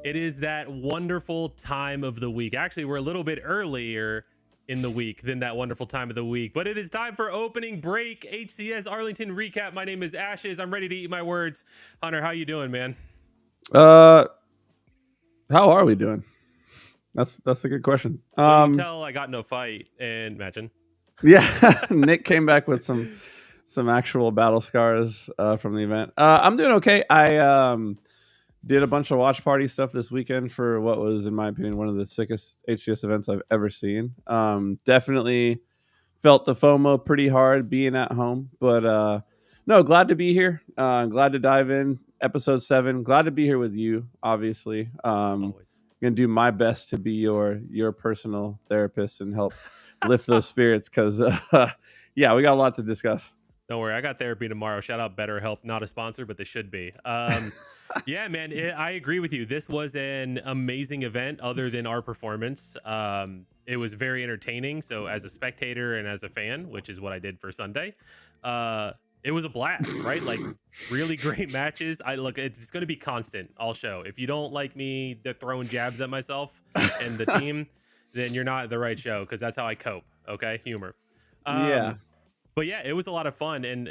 It is that wonderful time of the week. Actually, we're a little bit earlier in the week than that wonderful time of the week, but it is time for opening break HCS Arlington recap. My name is Ashes. I'm ready to eat my words. Hunter, how you doing, man? How are we doing? That's a good question. Well, you can tell I got in a fight and imagine. Yeah, Nick came back with some actual battle scars from the event. I'm doing okay. I did a bunch of watch party stuff this weekend for what was, in my opinion, one of the sickest HCS events I've ever seen. Definitely felt the FOMO pretty hard being at home, but no, glad to be here. Glad to dive in. Episode 7. Glad to be here with you. Obviously, Always. gonna do my best to be your personal therapist and help lift those spirits because yeah, we got a lot to discuss. Don't worry, I got therapy tomorrow. Shout out BetterHelp, not a sponsor, but they should be. Yeah, man, I agree with you. This was an amazing event. Other than our performance, it was very entertaining. So, as a spectator and as a fan, which is what I did for Sunday, it was a blast, right? Like really great matches. It's going to be constant. I'll show. If you don't like me throwing jabs at myself and the team, then you're not at the right show because that's how I cope. Okay, humor. Yeah. But yeah, it was a lot of fun, and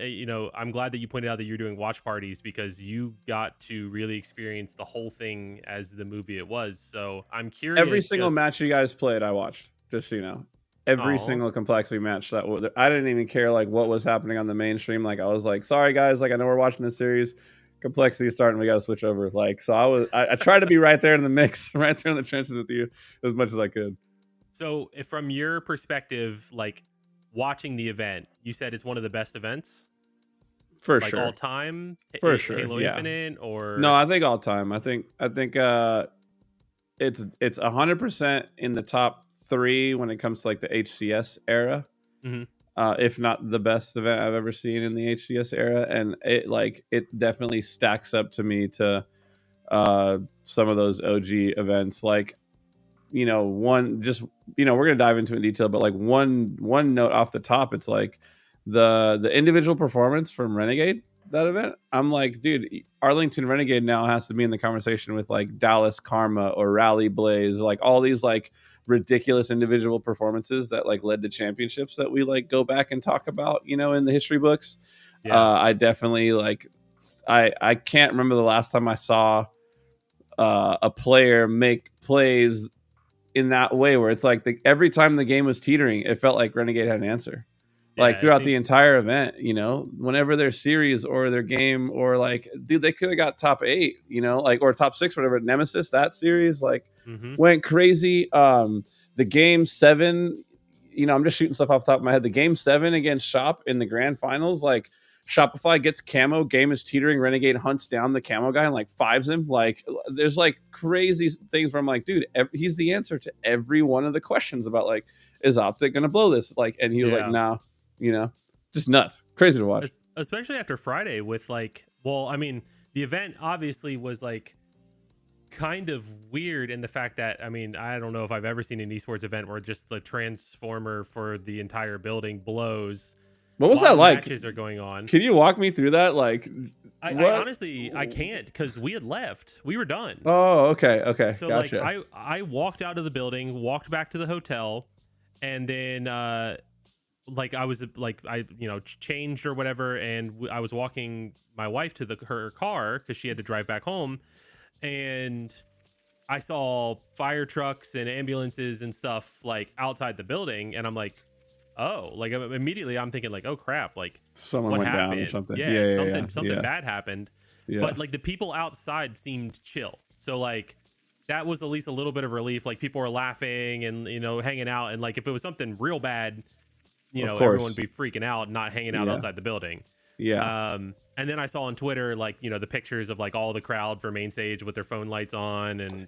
I'm glad that you pointed out that you're doing watch parties because you got to really experience the whole thing as the movie it was. So I'm curious. Every single match you guys played, I watched. Just so you know, every single complexity match I didn't even care like what was happening on the mainstream. Like I was like, sorry guys, like I know we're watching this series. Complexity is starting. We got to switch over. Like so, I tried to be right there in the mix, right there in the trenches with you as much as I could. So from your perspective, like watching the event, you said it's one of the best events for like sure, all time. For sure, Halo yeah. Infinite or no? I think all time. I think it's 100% in the top 3 when it comes to like the HCS era. Mm-hmm. If not the best event I've ever seen in the HCS era, and it definitely stacks up to me to some of those OG events. Like we're gonna dive into it in detail, but like one note off the top, it's like the individual performance from Renegade that event. I'm like, dude, Arlington Renegade now has to be in the conversation with like Dallas Karma or Rally Blaze, like all these like ridiculous individual performances that like led to championships that we like go back and talk about, in the history books. Yeah. I definitely like I can't remember the last time I saw a player make plays in that way where it's like every time the game was teetering, it felt like Renegade had an answer. Like throughout the entire event, whenever their series or their game or like, dude, they could have got top 8, like, or top 6, whatever. Nemesis, that series, like, went crazy. The game 7, I'm just shooting stuff off the top of my head. The game 7 against Shop in the grand finals, like, Shopify gets camo, game is teetering, Renegade hunts down the camo guy and like fives him. Like there's like crazy things where I'm like, dude, he's the answer to every one of the questions about like, is Optic gonna blow this? Like, and he was like, nah, just nuts, crazy to watch. Especially after Friday with like, well, I mean, the event obviously was like kind of weird in the fact that, I mean, I don't know if I've ever seen an esports event where just the transformer for the entire building blows. What was that like? Matches are going on. Can you walk me through that? Like, I honestly I can't because we had left. We were done. Oh, okay. So gotcha. like I walked out of the building, walked back to the hotel, and then like I was like I changed or whatever, and I was walking my wife to her car because she had to drive back home, and I saw fire trucks and ambulances and stuff like outside the building, and I'm like, oh, like immediately I'm thinking like, oh crap, like someone went down or something. Yeah, something bad happened. Yeah. But like the people outside seemed chill, so like that was at least a little bit of relief. Like people were laughing and hanging out, and like if it was something real bad, everyone would be freaking out, not hanging out outside the building. Yeah. And then I saw on Twitter like the pictures of like all the crowd for main stage with their phone lights on, and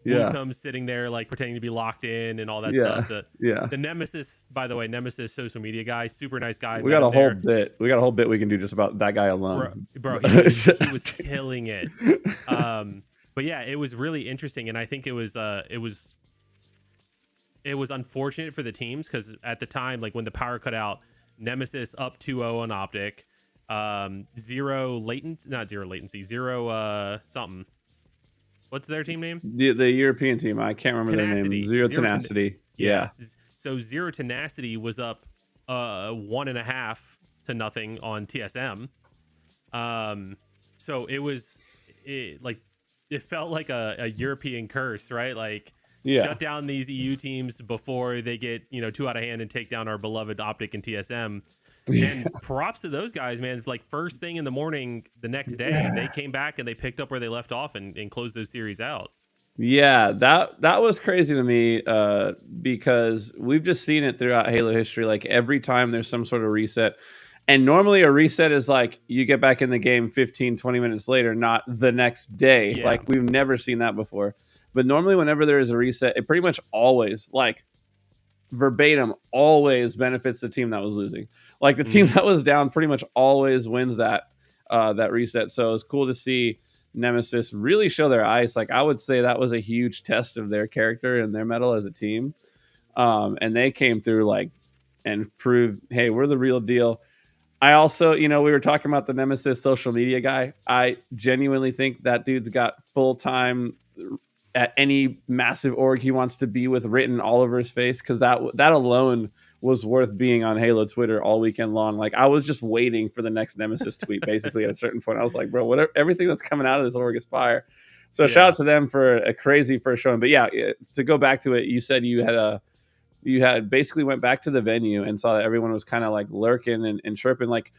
Lutum's sitting there like pretending to be locked in and all that stuff. The Nemesis, by the way, Nemesis social media guy, super nice guy. We got a whole bit. We got a whole bit we can do just about that guy alone. Bro, he was killing it. But yeah, it was really interesting, and I think it was unfortunate for the teams because at the time, like when the power cut out, Nemesis up 2-0 on Optic, zero something. What's their team name? The European team. I can't remember their name. Tenacity. Zero Tenacity. Yeah. Yeah. So Zero Tenacity was up 1.5 to nothing on TSM. So it felt like a European curse, right? Like Yeah. shut down these EU teams before they get, too out of hand and take down our beloved Optic and TSM. And props to those guys, man. It's like first thing in the morning the next day, they came back and they picked up where they left off and closed those series out. Yeah, that was crazy to me because we've just seen it throughout Halo history. Like every time there's some sort of reset, and normally a reset is like you get back in the game 15, 20 minutes later, not the next day. Yeah. Like we've never seen that before. But normally whenever there is a reset, it pretty much always, like verbatim, always benefits the team that was losing. Like the team that was down pretty much always wins that reset. So it's cool to see Nemesis really show their ice. Like I would say that was a huge test of their character and their mettle as a team. And they came through and proved, hey, we're the real deal. I also, we were talking about the Nemesis social media guy. I genuinely think that dude's got full-time at any massive org he wants to be with written all over his face, because that alone was worth being on Halo Twitter all weekend long. Like I was just waiting for the next Nemesis tweet. Basically, at a certain point, I was like, bro, whatever, everything that's coming out of this org is fire. So shout out to them for a crazy first showing. But yeah, to go back to it, you said you had basically went back to the venue and saw that everyone was kind of like lurking and chirping. Like,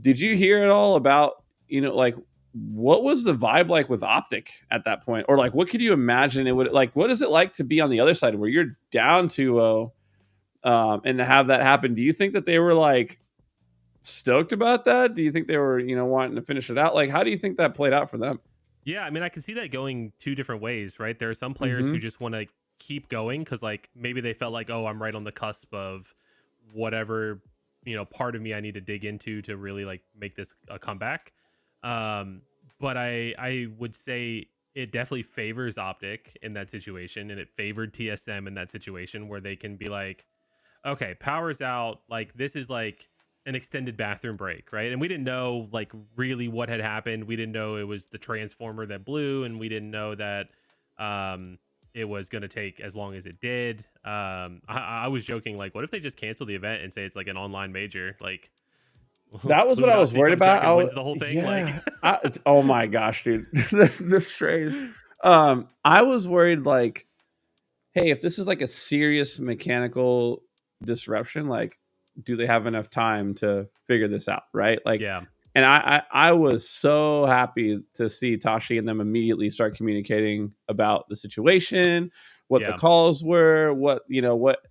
did you hear at all about, what was the vibe like with Optic at that point? Or like, what could you imagine it would like? What is it like to be on the other side where you're down 2-0 and to have that happen? Do you think that they were like stoked about that? Do you think they were, wanting to finish it out? Like, how do you think that played out for them? Yeah, I mean, I can see that going two different ways, right? There are some players who just want to keep going because like maybe they felt like, oh, I'm right on the cusp of whatever, part of me I need to dig into to really like make this a comeback. But I would say it definitely favors Optic in that situation, and it favored TSM in that situation where they can be like, okay, power's out. Like this is like an extended bathroom break, right? And we didn't know like really what had happened. We didn't know it was the transformer that blew, and we didn't know that it was going to take as long as it did. I was joking, like, what if they just cancel the event and say it's like an online major? Like, that was what I was worried about. I wins the whole thing. Yeah. Oh my gosh, dude, the strays. I was worried, like, hey, if this is like a serious mechanical disruption, like, do they have enough time to figure this out, right? Like, yeah. And I was so happy to see Tashi and them immediately start communicating about the situation, what the calls were, what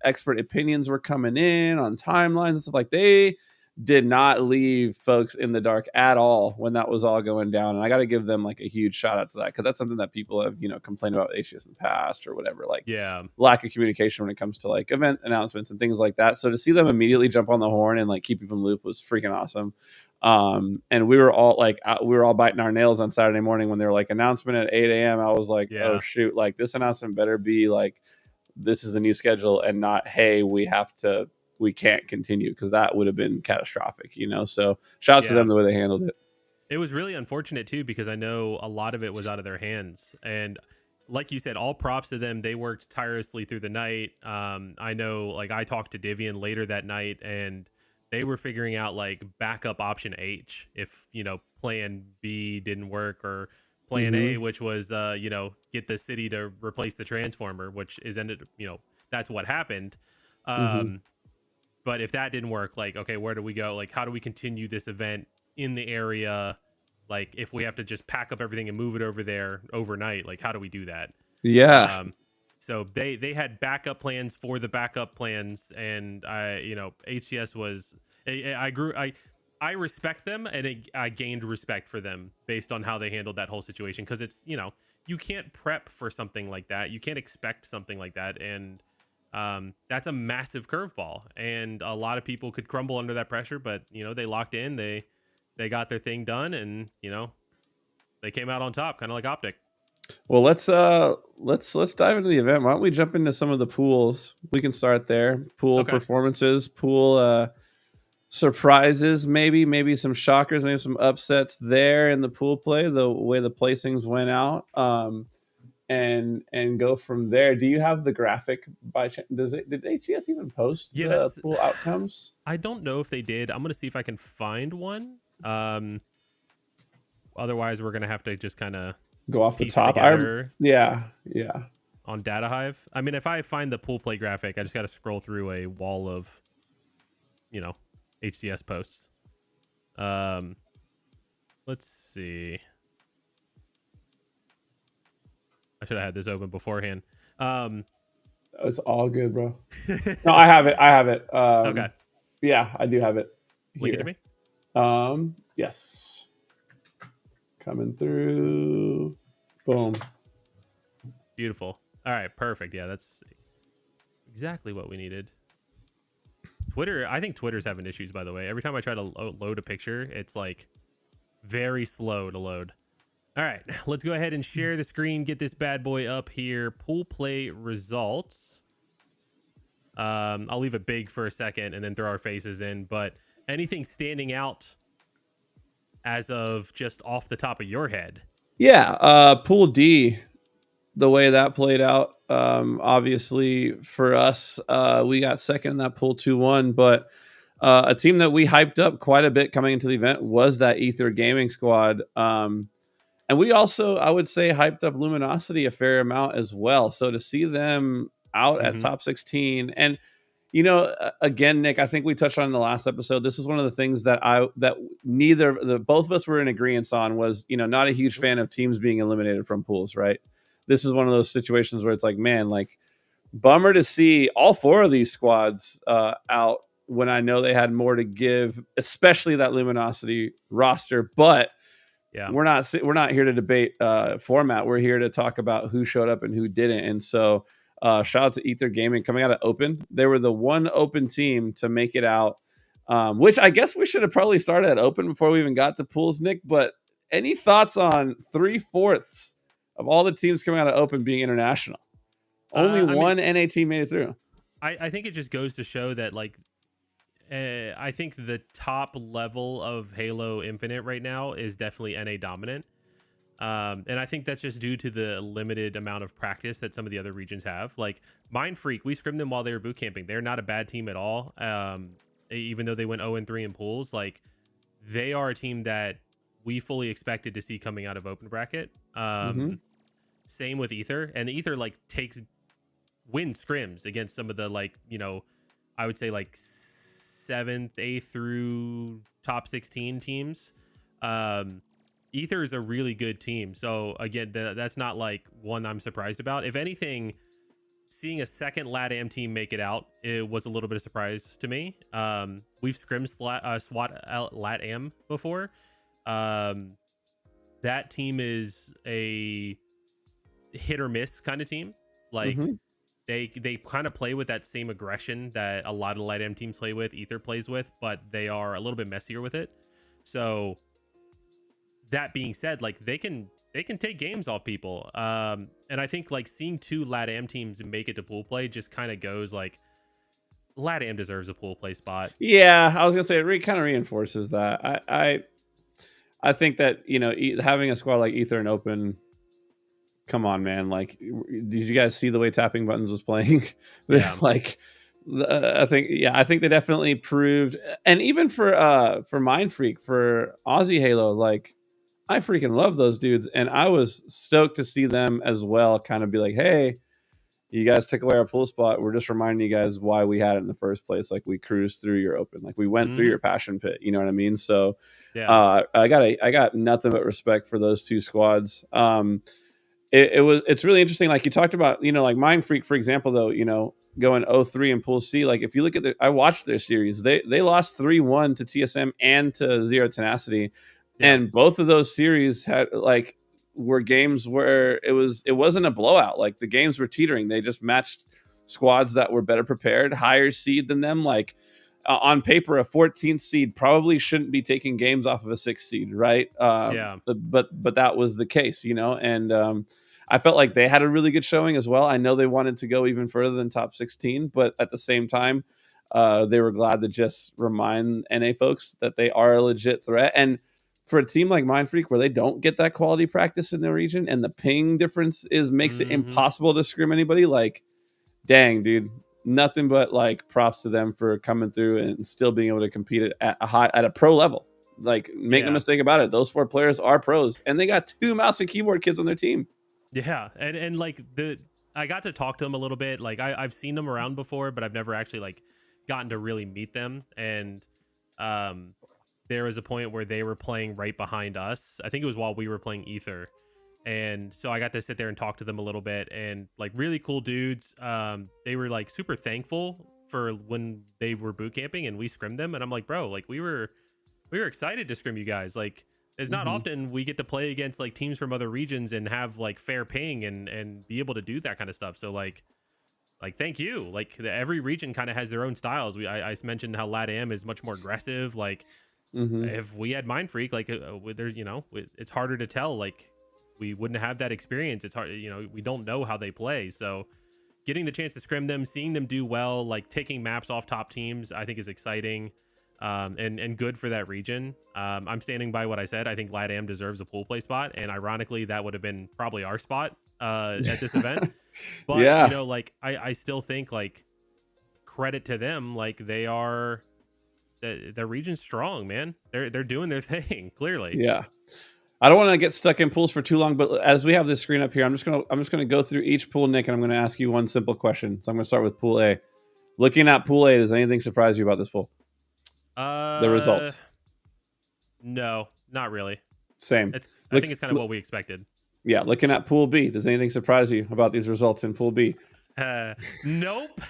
expert opinions were coming in on timelines and stuff. Like they did not leave folks in the dark at all when that was all going down. And I got to give them like a huge shout out to that, because that's something that people have, complained about HCS in the past or whatever, like lack of communication when it comes to like event announcements and things like that. So to see them immediately jump on the horn and like keep people in the loop was freaking awesome. And we were all biting our nails on Saturday morning when they were like announcement at 8 a.m. I was like, oh shoot, like this announcement better be like, this is a new schedule and not, hey, we can't continue, because that would have been catastrophic, so shout out to them the way they handled it. It was really unfortunate too, because I know a lot of it was out of their hands, and like you said, all props to them. They worked tirelessly through the night. I know, like, I talked to Divian later that night, and they were figuring out like backup option H if plan B didn't work, or plan A, which was get the city to replace the transformer, which is that's what happened. But if that didn't work, like, okay, where do we go? Like, how do we continue this event in the area? Like, if we have to just pack up everything and move it over there overnight, like, how do we do that? Yeah. So they had backup plans for the backup plans, and HCS was I respect them, and I gained respect for them based on how they handled that whole situation, because it's you can't prep for something like that, you can't expect something like that, and that's a massive curveball, and a lot of people could crumble under that pressure, but they locked in, they got their thing done, and they came out on top, kind of like Optic. Well, let's dive into the event. Why don't we jump into some of the pools? We can start there. Pool performances, pool surprises, maybe some shockers, maybe some upsets there in the pool play, the way the placings went out. and go from there. Do you have the graphic by chance? Did HCS even post Yeah, the that's. pool outcomes? I don't know if they did. I'm gonna see if I can find one. Otherwise, we're gonna have to just kind of Go off the piece it top. together Yeah. on Data Hive. I mean, if I find the pool play graphic, I just got to scroll through a wall of, you know, HCS posts. Let's see. I should have had this open beforehand. It's all good, bro. No, I have it. Okay. Yeah, I do have it Link it to here. me. Yes. Coming through. Boom. Beautiful. All right, perfect. Yeah, that's exactly what we needed. Twitter, I think Twitter's having issues, by the way. Every time I try to load a picture, it's like very slow to load. All right, let's go ahead and share the screen, get this bad boy up here. Pool play results. I'll leave it big for a second and then throw our faces in, but anything standing out as of just off the top of your head? Yeah, Pool D, the way that played out, obviously for us, we got second in that Pool 2-1, but a team that we hyped up quite a bit coming into the event was that Ether Gaming squad. And we also, I would say, hyped up Luminosity a fair amount as well. So to see them out at top 16, and again, Nick, I think we touched on in the last episode. This is one of the things that both of us were in agreement on was, not a huge fan of teams being eliminated from pools, right? This is one of those situations where it's like, man, like bummer to see all four of these squads out when I know they had more to give, especially that Luminosity roster. But yeah, we're not here to debate format. We're here to talk about who showed up and who didn't. And so shout out to Ether Gaming coming out of Open. They were the one Open team to make it out, which I guess we should have probably started at Open before we even got to pools, Nick. But any thoughts on 3/4 of all the teams coming out of Open being international? Only one NA team made it through. I think it just goes to show that, like, I think the top level of Halo Infinite right now is definitely NA dominant. And I think that's just due to the limited amount of practice that some of the other regions have. Like Mindfreak, we scrimmed them while they were boot camping. They're not a bad team at all. Even though they went 0-3 in pools, like they are a team that we fully expected to see coming out of open bracket. Same with Ether, and the Ether like win scrims against some of the, like, I would say like 7th, 8th through top 16 teams. Ether is a really good team. So again, that's not like one I'm surprised about. If anything, seeing a second LATAM team make it out, it was a little bit of surprise to me. We've scrimmed SWAT out LATAM before. That team is a hit or miss kind of team. Like they kind of play with that same aggression that a lot of LATAM teams play with, Ether plays with, but they are a little bit messier with it. So that being said, like they can take games off people. And I think like seeing two LATAM teams make it to pool play just kind of goes like LATAM deserves a pool play spot. Yeah, I was gonna say it kind of reinforces that. I think that having a squad like Ether and Open, come on, man. Like, did you guys see the way Tapping Buttons was playing? Yeah. Like, I think they definitely proved, and even for Mindfreak, for Aussie Halo, like I freaking love those dudes, and I was stoked to see them as well. Kind of be like, hey, you guys took away our pool spot. We're just reminding you guys why we had it in the first place. Like we cruised through your Open, like we went through your passion pit. You know what I mean? So, yeah, I got nothing but respect for those two squads. It's really interesting. Like you talked about, like Mindfreak, for example, though, going 0-3 in Pool C. Like if you look at I watched their series, they lost 3-1 to TSM and to Zero Tenacity, and both of those series had were games where it wasn't a blowout. Like the games were teetering. They just matched squads that were better prepared, higher seed than them. Like on paper, a 14th seed probably shouldn't be taking games off of a 6th seed, right? But that was the case, and I felt like they had a really good showing as well. I know they wanted to go even further than top 16, but at the same time, they were glad to just remind NA folks that they are a legit threat. And for a team like Mind Freak where they don't get that quality practice in their region and the ping difference makes it impossible to scrim anybody, like, dang, dude, nothing but like props to them for coming through and still being able to compete at a pro level. Like, make no mistake about it, those 4 players are pros, and they got 2 mouse and keyboard kids on their team. Yeah, and like I got to talk to them a little bit. Like I've seen them around before, but I've never actually like gotten to really meet them. And there was a point where they were playing right behind us. I think it was while we were playing Ether. And so I got to sit there and talk to them a little bit, and like really cool dudes. They were like super thankful for when they were boot camping and we scrimmed them. And I'm like, bro, like we were excited to scrim you guys. Like, it's not often we get to play against like teams from other regions and have like fair ping and be able to do that kind of stuff. So like thank you. Like every region kind of has their own styles. I mentioned how LATAM is much more aggressive. Like if we had Mind Freak, like there, it's harder to tell. Like we wouldn't have that experience. It's hard, we don't know how they play. So getting the chance to scrim them, seeing them do well, like taking maps off top teams, I think is exciting. And good for that region. I'm standing by what I said. I think LATAM deserves a pool play spot, and ironically, that would have been probably our spot at this event. But like I still think like credit to them. Like the region's strong, man. They're doing their thing clearly. Yeah. I don't want to get stuck in pools for too long, but as we have this screen up here, I'm just gonna go through each pool, Nick, and I'm gonna ask you one simple question. So I'm gonna start with Pool A. Looking at Pool A, does anything surprise you about this pool? The results? No, not really. Same. I think it's kind of what we expected. Yeah, looking at Pool B, does anything surprise you about these results in Pool B? Nope.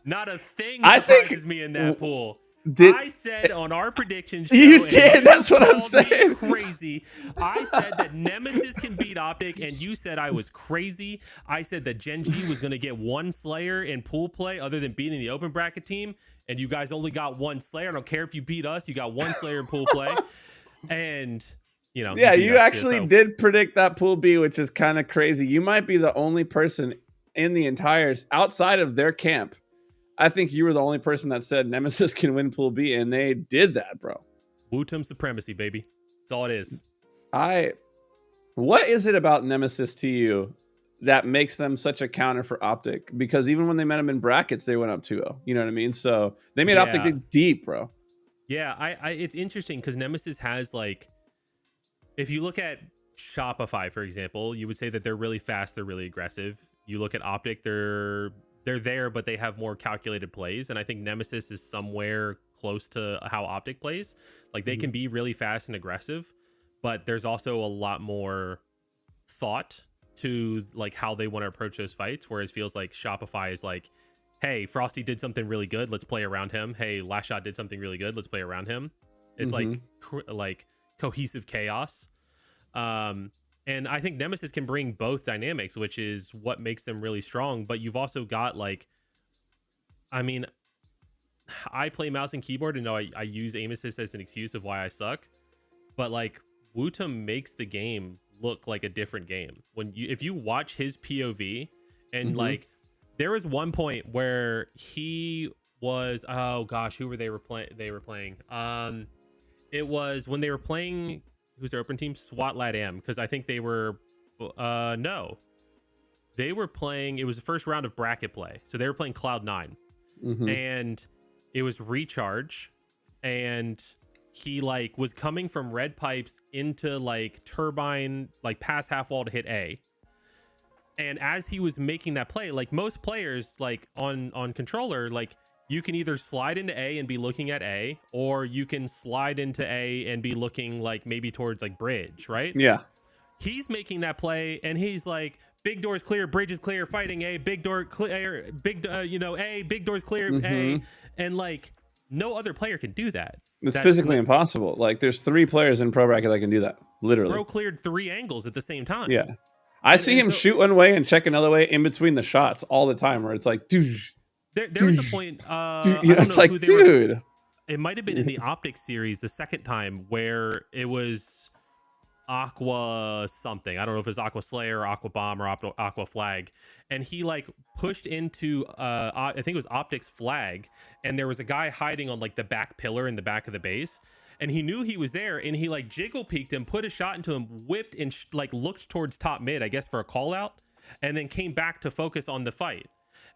Not a thing surprises me in that pool. I said on our prediction show, you did. That's what I'm saying. Crazy. I said that Nemesis can beat Optic, and you said I was crazy. I said that Gen G was going to get 1 Slayer in pool play, other than beating the open bracket team. And you guys only got 1 Slayer. I don't care if you beat us. You got 1 Slayer in pool play, and yeah, you actually did predict that Pool B, which is kind of crazy. You might be the only person in the entire outside of their camp. I think you were the only person that said Nemesis can win Pool B, and they did that, bro. Wutum supremacy, baby. That's all it is. What is it about Nemesis to you that makes them such a counter for Optic? Because even when they met them in brackets, they went up 2-0. You know what I mean? So they made Optic dig deep, bro. Yeah, it's interesting because Nemesis has, like, if you look at Shopify, for example, you would say that they're really fast, they're really aggressive. You look at Optic, they're there, but they have more calculated plays. And I think Nemesis is somewhere close to how Optic plays. Like, they can be really fast and aggressive, but there's also a lot more thought to like how they want to approach those fights. Whereas feels like Shopify is like, hey, Frosty did something really good, let's play around him. Hey, Last Shot did something really good, let's play around him. It's like cohesive chaos. And I think Nemesis can bring both dynamics, which is what makes them really strong. But you've also got, like, I mean, I play mouse and keyboard, and I use aim assist as an excuse of why I suck. But like, Wutum makes the game look like a different game. If you watch his POV, and like, there was one point where he was, oh gosh, who were they were playing? It was when they were playing. Who's their open team? SWAT LATAM, because I think they were no, they were playing, it was the first round of bracket play, so they were playing Cloud9, and it was Recharge, and he like was coming from red pipes into like Turbine, like past half wall to hit A, and as he was making that play, like most players, like on controller, like you can either slide into A and be looking at A, or you can slide into A and be looking like maybe towards like bridge, right? Yeah. He's making that play, and he's like, big doors clear, bridge is clear, fighting A, big door clear, A, big doors clear, A. And like, no other player can do that. It's physically impossible. Like, there's 3 players in Pro Bracket that can do that, literally. Bro cleared 3 angles at the same time. Yeah. I see him shoot one way and check another way in between the shots all the time, where it's like, dude. There was a point. It's like, dude. It might have been in the Optics series the second time where it was Aqua something. I don't know if it was Aqua Slayer or Aqua Bomb or Aqua Flag. And he like pushed into, I think it was Optics Flag. And there was a guy hiding on like the back pillar in the back of the base. and he knew he was there, and he like jiggle peeked him, put a shot into him, whipped and like looked towards top mid, I guess for a call out, and then came back to focus on the fight.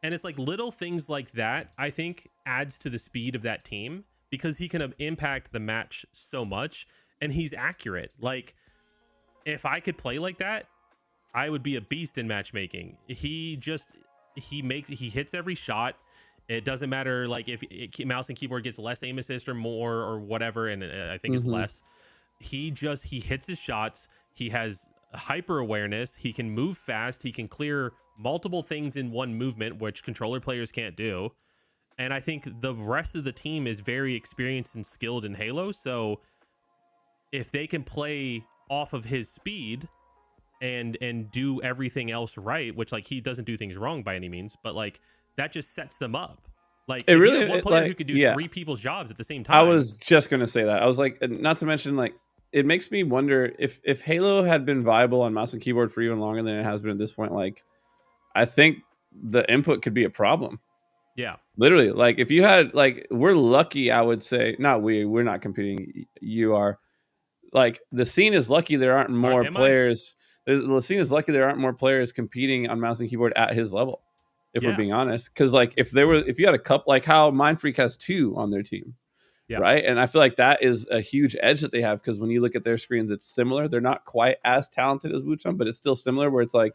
And it's like little things like that, I think, adds to the speed of that team, because he can impact the match so much, and he's accurate. Like, if I could play like that, I would be a beast in matchmaking. He hits every shot. It doesn't matter like if mouse and keyboard gets less aim assist or more or whatever, and I think it's less. He hits his shots. He has hyper awareness. He can move fast. He can clear multiple things in one movement, which controller players can't do. And I think the rest of the team is very experienced and skilled in Halo. So if they can play off of his speed and do everything else right, which like he doesn't do things wrong by any means, but like that just sets them up. Like it really, one player like, who could do 3 people's jobs at the same time. I was just gonna say that. I was like, not to mention, like, it makes me wonder if Halo had been viable on mouse and keyboard for even longer than it has been at this point. Like, I think the input could be a problem. Yeah, literally. Like, if you had, like, we're lucky, I would say, not we're not competing. You are. Like, the scene is lucky there aren't more players. The scene is lucky there aren't more players competing on mouse and keyboard at his level. If we're being honest, because like if you had a cup, like how Mindfreak has 2 on their team, right? And I feel like that is a huge edge that they have, because when you look at their screens, it's similar. They're not quite as talented as Wuchang, but it's still similar, where it's like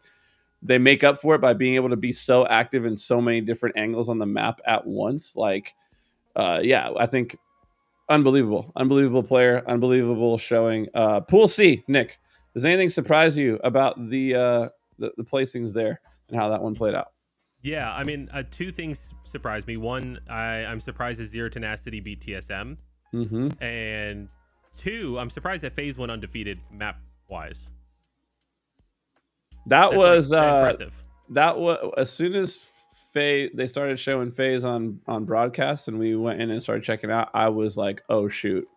they make up for it by being able to be so active in so many different angles on the map at once. Like, I think unbelievable player, unbelievable showing. Pool C, Nick, does anything surprise you about the placings there and how that one played out? Yeah, I mean, 2 things surprised me. One, I'm surprised that Zero Tenacity beat TSM. And 2, I'm surprised that FaZe went undefeated map-wise. That's was impressive. That was as soon as FaZe, they started showing FaZe on broadcast, and we went in and started checking out, I was like, oh, shoot.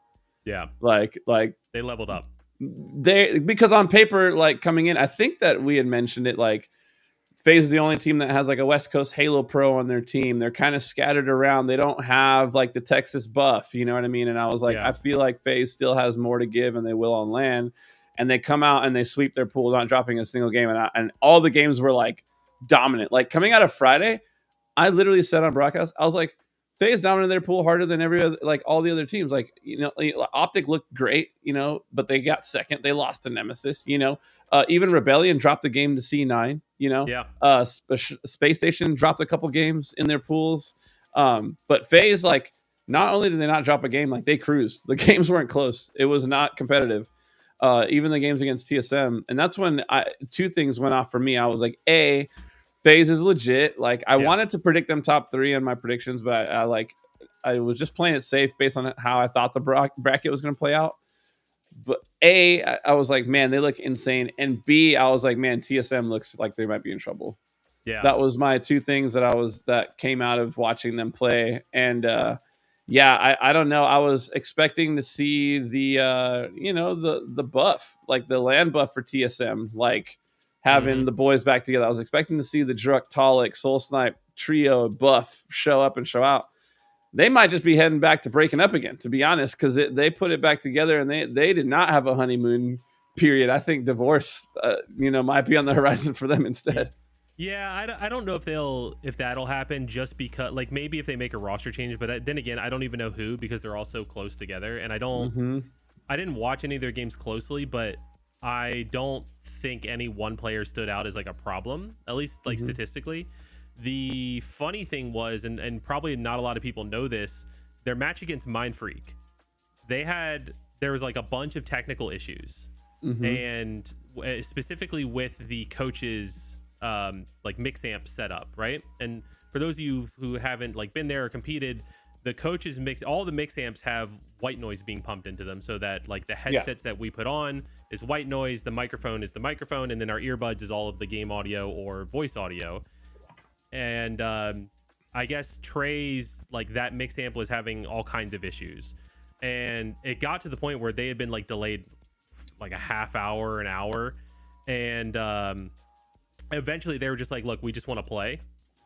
Yeah. Like they leveled up. Because on paper, like coming in, I think that we had mentioned it, like, FaZe is the only team that has like a West Coast Halo Pro on their team. They're kind of scattered around. They don't have like the Texas buff, you know what I mean? And I was like, I feel like FaZe still has more to give, and they will on LAN. And they come out and they sweep their pool, not dropping a single game. And all the games were like dominant. Like, coming out of Friday, I literally said on broadcast, I was like, FaZe dominated their pool harder than every other, like all the other teams. Like, you know, Optic looked great, you know, but they got second. They lost to Nemesis, you know. Even Rebellion dropped the game to C9, you know. Yeah. Space Station dropped a couple games in their pools. But FaZe, like, not only did they not drop a game, like, they cruised. The games weren't close. It was not competitive. Even the games against TSM. And that's when 2 things went off for me. I was like, FaZe is legit. Like, I wanted to predict them top 3 on my predictions, but I was just playing it safe based on how I thought the bracket was going to play out. But I was like, man, they look insane. And B, I was like, man, TSM looks like they might be in trouble. Yeah, that was my 2 things that came out of watching them play. And I don't know. I was expecting to see the buff, like the LAN buff for TSM, like having the boys back together. I was expecting to see the Druk, Talik, Soul Snipe trio buff show up and show out. They might just be heading back to breaking up again, to be honest, because they put it back together, and they did not have a honeymoon period. I think divorce, might be on the horizon for them instead. Yeah, I don't know if that'll happen, just because, like, maybe if they make a roster change, but then again, I don't even know who, because they're all so close together, and I didn't watch any of their games closely, but I don't think any one player stood out as like a problem, at least like statistically. The funny thing was, and probably not a lot of people know this, their match against Mindfreak, there was like a bunch of technical issues, and specifically with the coaches like mix amp setup, right? And for those of you who haven't like been there or competed, the coaches all the mix amps have white noise being pumped into them, so that like the headsets that we put on is white noise, the microphone is the microphone, and then our earbuds is all of the game audio or voice audio. And I guess Trey's, like, that mix amp was having all kinds of issues, and it got to the point where they had been like delayed like a half hour, an hour, and eventually they were just like, look, we just want to play.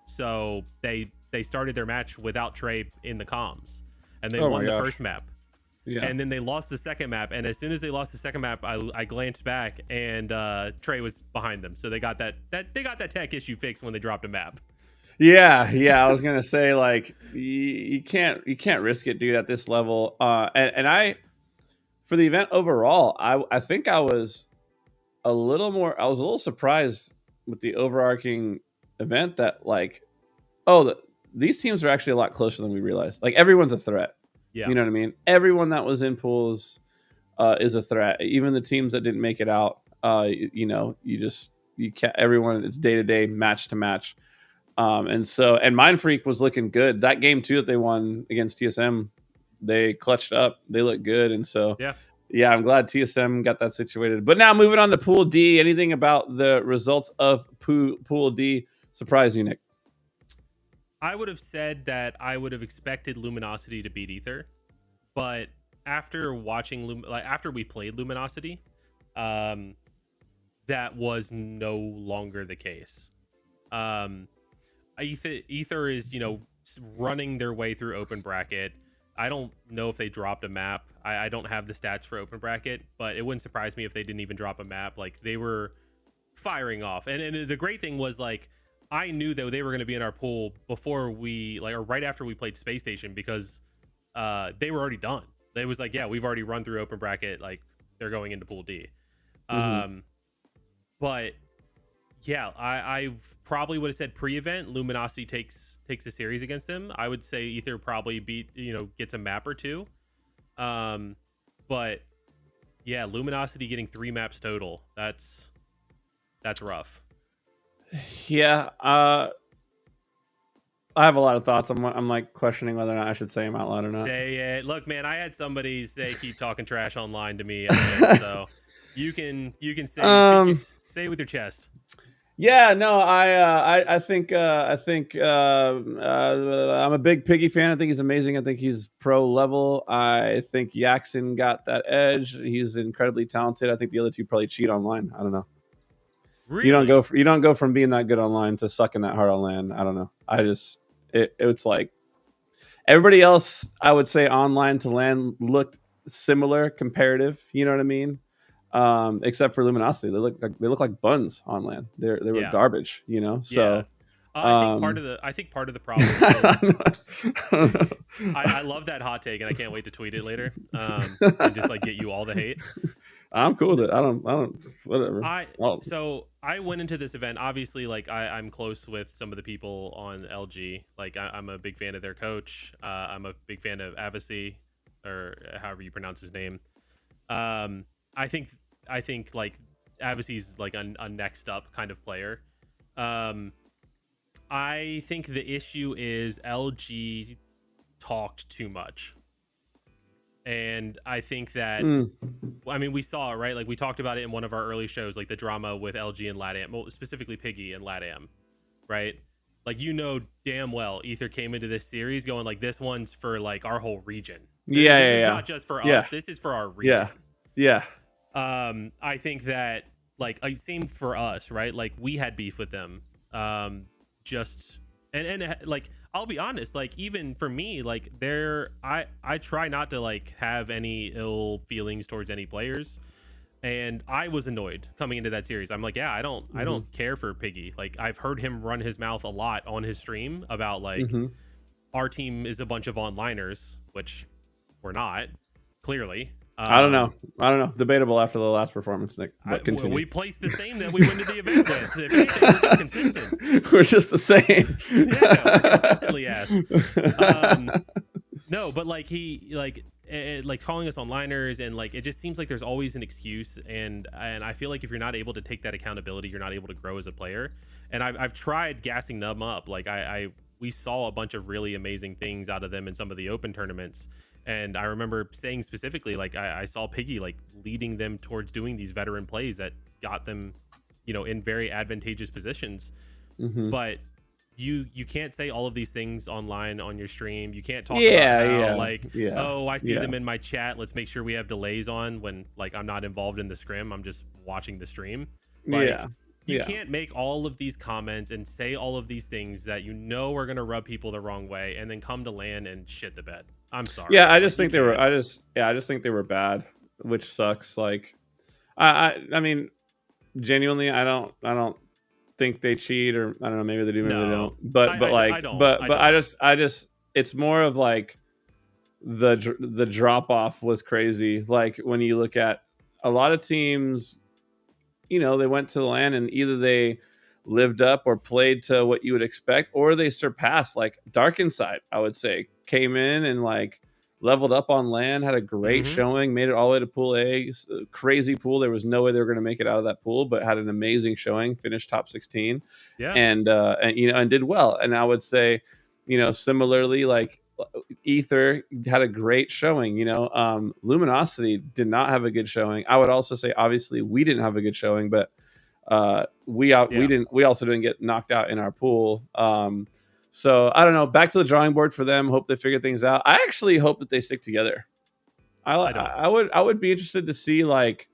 So they started their match without Trey in the comms, and they won the first map. Yeah. And then they lost the second map, and as soon as they lost the second map, I glanced back, and Trey was behind them. So they got that tech issue fixed when they dropped a map. Yeah, I was gonna say, like, you can't risk it, dude, at this level. And I, for the event overall, I think I was a little surprised with the overarching event that, like, these teams are actually a lot closer than we realized. Like, everyone's a threat. Yeah. You know what I mean? Everyone that was in pools is a threat. Even the teams that didn't make it out, you can't. Everyone, it's day to day, match to match. And Mind Freak was looking good. That game too that they won against TSM, they clutched up. They looked good, and so yeah, I'm glad TSM got that situated. But now moving on to Pool D. Anything about the results of Pool D surprise you, Nick? I would have said that I would have expected Luminosity to beat Ether, but after watching after we played Luminosity, that was no longer the case. Ether is, running their way through open bracket. I don't know if they dropped a map. I don't have the stats for open bracket, but it wouldn't surprise me if they didn't even drop a map. Like, they were firing off. And the great thing was, like, I knew that they were going to be in our pool before or right after we played Space Station, because they were already done. It was like, yeah, we've already run through open bracket. Like, they're going into Pool D. But yeah, I probably would have said pre-event Luminosity takes a series against them. I would say Ether probably gets a map or two. But yeah, Luminosity getting 3 maps total. That's rough. Yeah, I have a lot of thoughts. I'm like questioning whether or not I should say them out loud or not. Say it. Look, man, I had somebody say keep talking trash online to me, so you can say say it with your chest. Yeah, no, I think I'm a big Piggy fan. I think he's amazing. I think he's pro level. I think Yaxon got that edge. He's incredibly talented. I think the other two probably cheat online. I don't know. Really? You don't go from being that good online to sucking that hard on land. I don't know. It's like everybody else, I would say online to land looked similar, comparative. You know what I mean? Except for Luminosity, they look like buns on land. They were garbage. So. I think part of the problem is I love that hot take, and I can't wait to tweet it later. And just like get you all the hate. I'm cool with it. I don't whatever. So I went into this event, obviously, like I'm close with some of the people on LG. Like I'm a big fan of their coach. I'm a big fan of Avicii, or however you pronounce his name. I think like Avicii's like a next up kind of player. I think the issue is LG talked too much. And I think that, I mean, we saw it, right? Like, we talked about it in one of our early shows, like the drama with LG and LATAM, well, specifically Piggy and LATAM, right? Like, damn well, Ether came into this series going, like, this one's for, like, our whole region. This is not just for us. This is for our region. Yeah. I think that, like, same for us, right? Like, we had beef with them. Like, I'll be honest, like, even for me, like, I try not to, like, have any ill feelings towards any players, and I was annoyed coming into that series. I'm like, yeah, I don't care for Piggy. Like, I've heard him run his mouth a lot on his stream about, like, our team is a bunch of onliners, which we're not, clearly. I don't know. Debatable after the last performance, Nick. But continue. We placed the same that we went to the event with. If anything, we're just consistent. We're just the same. Yeah, we're consistently ass. No, but like like calling us onliners, and like it just seems like there's always an excuse, and I feel like if you're not able to take that accountability, you're not able to grow as a player. And I've tried gassing them up. Like we saw a bunch of really amazing things out of them in some of the open tournaments. And I remember saying specifically, like, I saw Piggy, like, leading them towards doing these veteran plays that got them, in very advantageous positions. But you can't say all of these things online on your stream. You can't talk about how, oh, I see them in my chat. Let's make sure we have delays on when, like, I'm not involved in the scrim. I'm just watching the stream. Like, you can't make all of these comments and say all of these things that are going to rub people the wrong way and then come to LAN and shit the bed. I'm sorry. Yeah, I Like, just you think they were. can't. I just think they were bad, which sucks. Like, I mean, genuinely, I don't think they cheat, or I don't know, maybe they do, maybe they No, don't. But I like, don't. I but don't. I just, it's more of like the drop off was crazy. Like when you look at a lot of teams, they went to the land and either they lived up or played to what you would expect, or they surpassed. Like Dark Inside, I would say, came in and like leveled up on land, had a great Hmm. showing, made it all the way to pool A. Crazy pool. There was no way they were going to make it out of that pool, but had an amazing showing, finished top 16, Yeah. and did well. And I would say, similarly, like Ether had a great showing. Luminosity did not have a good showing. I would also say, obviously, we didn't have a good showing, but Yeah. we also didn't get knocked out in our pool. So I don't know. Back to the drawing board for them. Hope they figure things out. I actually hope that they stick together. I don't. I would be interested to see, like,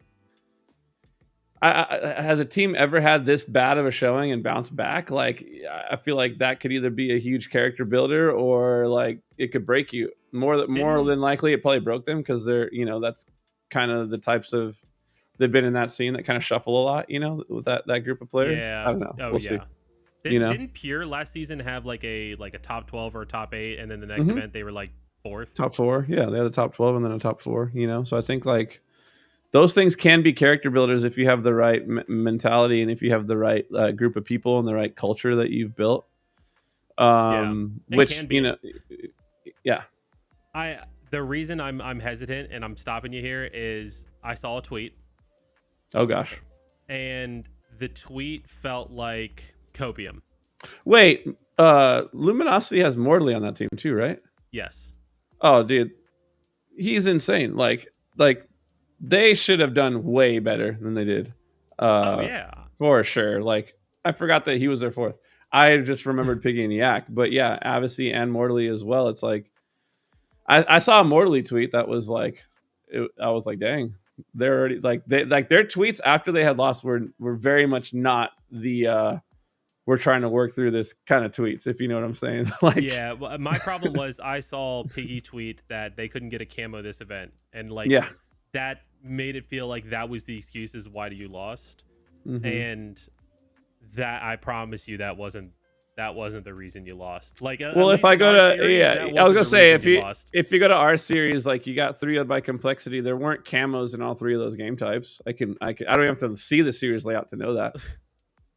has a team ever had this bad of a showing and bounce back? Like, I feel like that could either be a huge character builder or like it could break you. More Didn't than likely, it probably broke them because they're, that's kind of the types of, they've been in that scene that kind of shuffle a lot, with that group of players. I Yeah. don't know. Oh We'll see. yeah. You know, Didn't Pure last season have like a top 12 or a top 8, and then the next hmm event they were like fourth? top four. Yeah, they had the top 12 and then a top four. So I think like those things can be character builders if you have the right mentality and if you have the right group of people and the right culture that you've built. Yeah. It Which can be. yeah. I The reason I'm hesitant and I'm stopping you here is I saw a tweet, Oh gosh. and the tweet felt like copium. Wait. Luminosity has Morley on that team too, right? Yes. Oh, dude, he's insane. Like they should have done way better than they did. Oh Uh, yeah. for sure. Like I forgot that he was their fourth. I just remembered Piggy and Yak, but yeah, Avicii and Morley as well. It's like I saw a Morley tweet that was like, I was like, dang, they're already like their tweets after they had lost were very much not the we're trying to work through this kind of tweets, if you know what I'm saying. Like, Yeah, well, my problem was I saw Piggy tweet that they couldn't get a camo this event, and like yeah, that made it feel like that was the excuse is why you lost, hmm and that I promise you that wasn't the reason you lost. Like at well, if least I in go our to series, yeah, that I was wasn't gonna the say reason you lost. if you go to our series, like you got 3 by complexity, there weren't camos in all 3 of those game types. I don't even have to see the series layout to know that.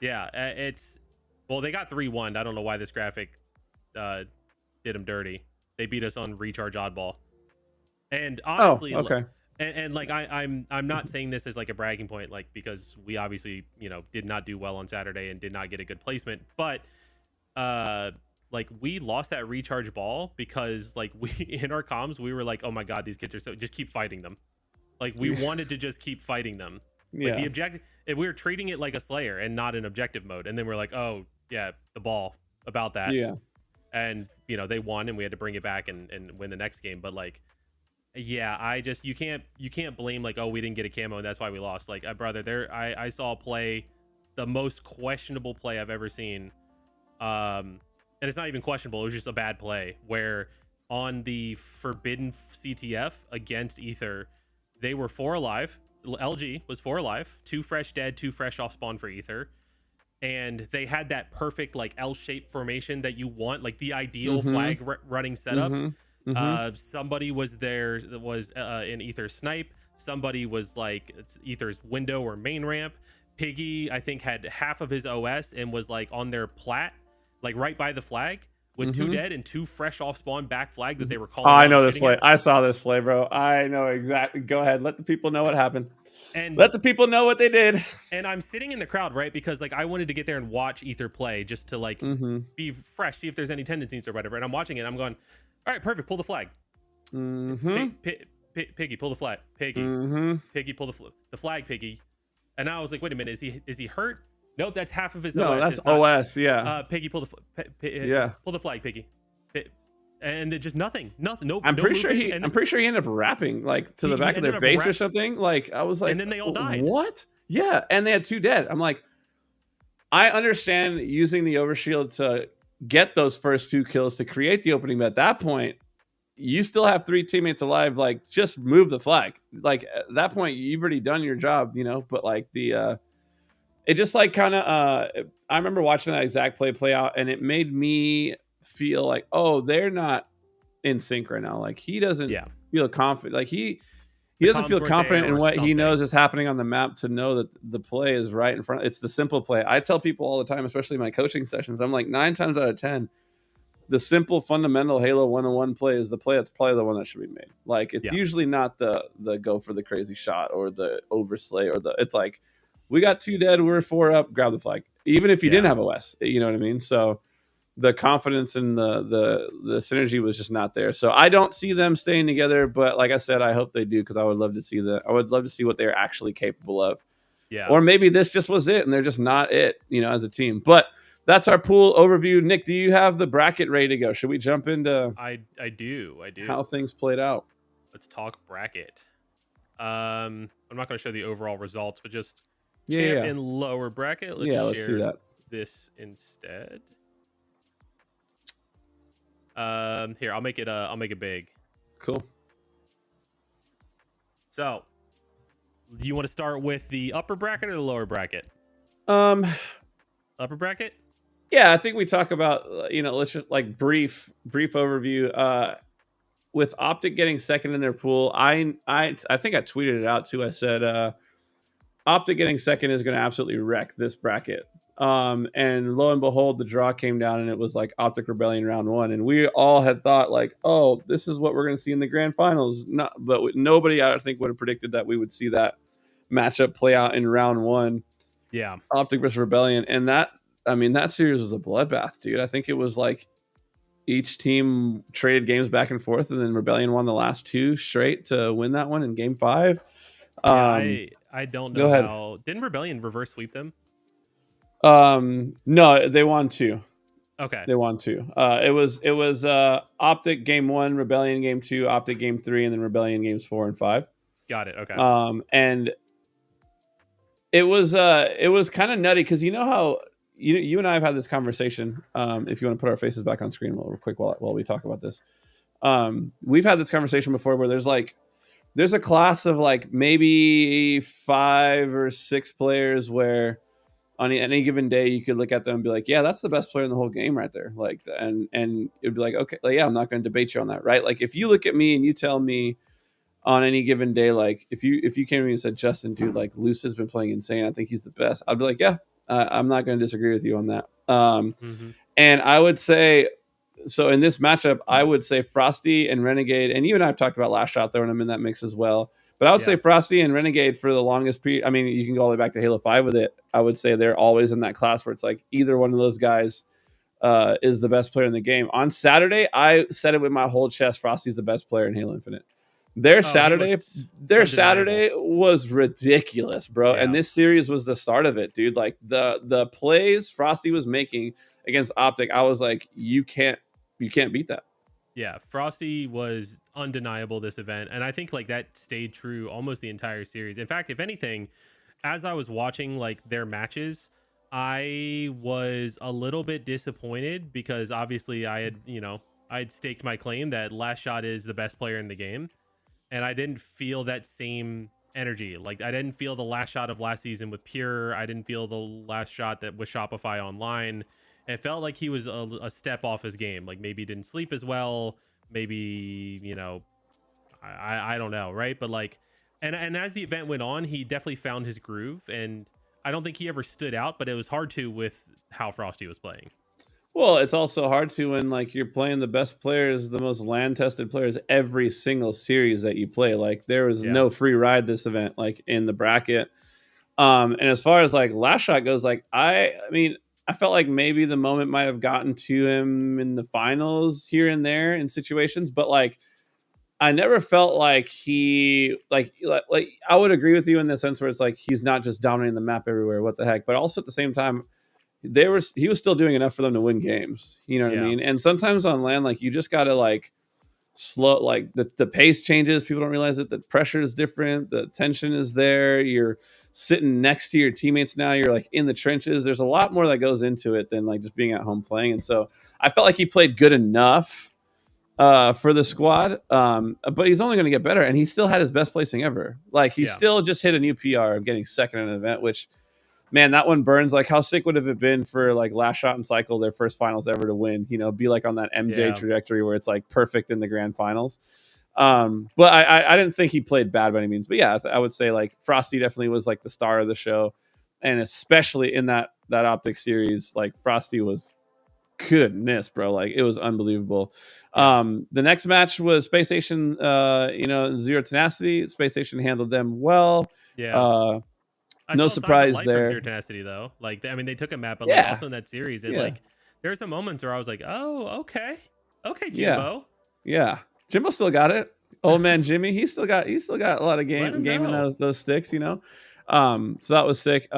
Yeah, it's well they got 3-1. I don't know why this graphic did them dirty. They beat us on recharge oddball, and Oh, honestly, okay. and like I'm not saying this as like a bragging point, like because we obviously did not do well on Saturday and did not get a good placement, but like we lost that recharge ball because like we in our comms we were like, oh my god, these kids are so just keep fighting them. Like we wanted to just keep fighting them. Like the Yeah, objective, if we were treating it like a Slayer and not an objective mode, and then we're like, oh yeah, the ball about that, yeah. and they won and we had to bring it back and win the next game, but like yeah, I just you can't blame like, oh, we didn't get a camo and that's why we lost. Like brother, I saw a play, the most questionable play I've ever seen, and it's not even questionable, it was just a bad play where on the forbidden CTF against Ether, they were 4 alive. LG was 4 alive, 2 fresh dead, 2 fresh off spawn for Ether, and they had that perfect like L-shaped formation that you want, like the ideal flag running setup. Somebody was there that was in Ether snipe. Somebody was like Ether's window or main ramp. Piggy, I think, had half of his OS and was like on their plat, like right by the flag, with 2 dead and 2 fresh off spawn back flag that they were calling. Oh, I out know and this shooting play. at. I saw this play, bro. I know exactly. Go ahead. Let the people know what happened. And Let the people know what they did. and I'm sitting in the crowd, right? Because like I wanted to get there and watch Ether play just to like be fresh, see if there's any tendencies or whatever. And I'm watching it. I'm going, all right, perfect. Pull the flag. Piggy, pull the flag. Piggy, pull the flag. Piggy. And I was like, wait a minute, is he hurt? Nope, that's half of his OS. No, that's It's not- OS. Yeah. Piggy, pull Yeah. pull the flag, Piggy. And it just nothing. No. I'm no pretty sure movement. I'm pretty sure he ended up rapping like to the He back of ended their up base or something. Like I was like, and then they all died. What? Yeah, and they had 2 dead. I'm like, I understand using the overshield to get those first 2 kills to create the opening, but at that point, you still have 3 teammates alive. Like, just move the flag. Like, at that point, you've already done your job, you know. But like it just like kind of I remember watching that exact play out, and it made me feel like, oh, they're not in sync right now. Like, he doesn't Yeah. feel confident. Like he The doesn't comms feel weren't confident there in or what he knows something. is happening on the map to know that the play is right in front. It's the simple play. I tell people all the time, especially in my coaching sessions, I'm like, 9 times out of 10, the simple fundamental Halo 101 play is the play that's probably the one that should be made. Like, it's Yeah. usually not the go for the crazy shot or the overslay or it's like, we got 2 dead, we're 4 up, grab the flag. Even if you didn't Yeah. have a West, you know what I mean? So the confidence and the synergy was just not there. So I don't see them staying together, but like I said, I hope they do, because I would love to see that. I would love to see what they're actually capable of. Yeah. Or maybe this just was it and they're just not it, you know, as a team. But that's our pool overview. Nick, do you have the bracket ready to go? Should we jump into I do. how things played out? Let's talk bracket. I'm not going to show the overall results, but just Yeah, champ yeah. in lower bracket. Let's Yeah, share let's see that. this instead. Here, I'll make it big. Cool. So, do you want to start with the upper bracket or the lower bracket? Upper bracket? Yeah, I think we talk about, you know, let's just like brief overview. With Optic getting second in their pool, I think I tweeted it out too. I said Optic getting second is going to absolutely wreck this bracket. And lo and behold, the draw came down and it was like Optic Rebellion round 1, and we all had thought like, oh, this is what we're going to see in the grand finals. But nobody, I think, would have predicted that we would see that matchup play out in round 1. Yeah. Optic versus Rebellion, and that series was a bloodbath, dude. I think it was like each team traded games back and forth, and then Rebellion won the last 2 straight to win that one in game 5. Yeah, I don't know go ahead. how. Didn't Rebellion reverse sweep them? No, they won 2. Okay. They won 2. It was Optic game 1, Rebellion game 2, Optic game 3, and then Rebellion games 4 and 5. Got it. Okay. And it was kind of nutty, because you know how you and I have had this conversation. If you want to put our faces back on screen real quick while we talk about this, we've had this conversation before where there's a class of like maybe 5 or 6 players where on any given day you could look at them and be like, yeah, that's the best player in the whole game right there. Like, and it'd be like, okay, like, yeah, I'm not going to debate you on that, right? Like, if you look at me and you tell me on any given day, like if you came to me and said, Justin, dude, like Luce has been playing insane, I think he's the best, I'd be like, yeah, I'm not going to disagree with you on that. And I would say, so in this matchup, I would say Frosty and Renegade, and you and I have talked about Last Shot throwing them in that mix as well. But I would say Frosty and Renegade for the longest period. I mean, you can go all the way back to Halo 5 with it. I would say they're always in that class where it's like either one of those guys is the best player in the game. On Saturday, I said it with my whole chest. Frosty's the best player in Halo Infinite. Their Saturday was ridiculous, bro. Yeah. And this series was the start of it, dude. Like the plays Frosty was making against Optic, I was like, you can't beat that. Yeah, Frosty was undeniable this event, and I think like that stayed true almost the entire series. In fact, if anything, as I was watching like their matches, I was a little bit disappointed because obviously I'd staked my claim that Last Shot is the best player in the game, and I didn't feel that same energy. Like, I didn't feel the Last Shot of last season with Pure. I didn't feel the Last Shot that with Shopify Online. It felt like he was a step off his game. Like, maybe he didn't sleep as well. Maybe, I don't know, right? But like, and as the event went on, he definitely found his groove. And I don't think he ever stood out, but it was hard to with how Frosty was playing. Well, it's also hard to when like you're playing the best players, the most land tested players every single series that you play. Like, there was no free ride this event, like in the bracket. And as far as like Last Shot goes, like I mean, I felt like maybe the moment might have gotten to him in the finals here and there in situations, but like I never felt like he like I would agree with you in the sense where it's like he's not just dominating the map everywhere. What the heck? But also at the same time, he was still doing enough for them to win games. You know what I mean? And sometimes on land, like you just gotta like slow, like the pace changes. People don't realize it. The pressure is different. The tension is there. You're sitting next to your teammates now. You're like in the trenches. There's a lot more that goes into it than like just being at home playing. And so I felt like he played good enough for the squad. But he's only going to get better, and he still had his best placing ever. Like he Yeah. still just hit a new PR of getting second in an event, which, man, that one burns. Like, how sick would have it been for like Last Shot and Cycle, their first finals ever, to win? You know, be like on that MJ Yeah. trajectory where it's like perfect in the grand finals. But I didn't think he played bad by any means. But yeah, I would say like Frosty definitely was like the star of the show, and especially in that Optic series, like Frosty was, goodness, bro, like it was unbelievable. The next match was Space Station, Zero Tenacity. Space Station handled them well. Yeah. I No saw signs of surprise light there. from Zero Tenacity though. Like, I mean, they took a map, but like Yeah. also in that series, it Yeah. like there were some moments where I was like, oh, okay, Yeah. Jimbo. Yeah, Jimbo still got it. Old man Jimmy, he still got a lot of Let him game in go. those sticks, you know. So that was sick.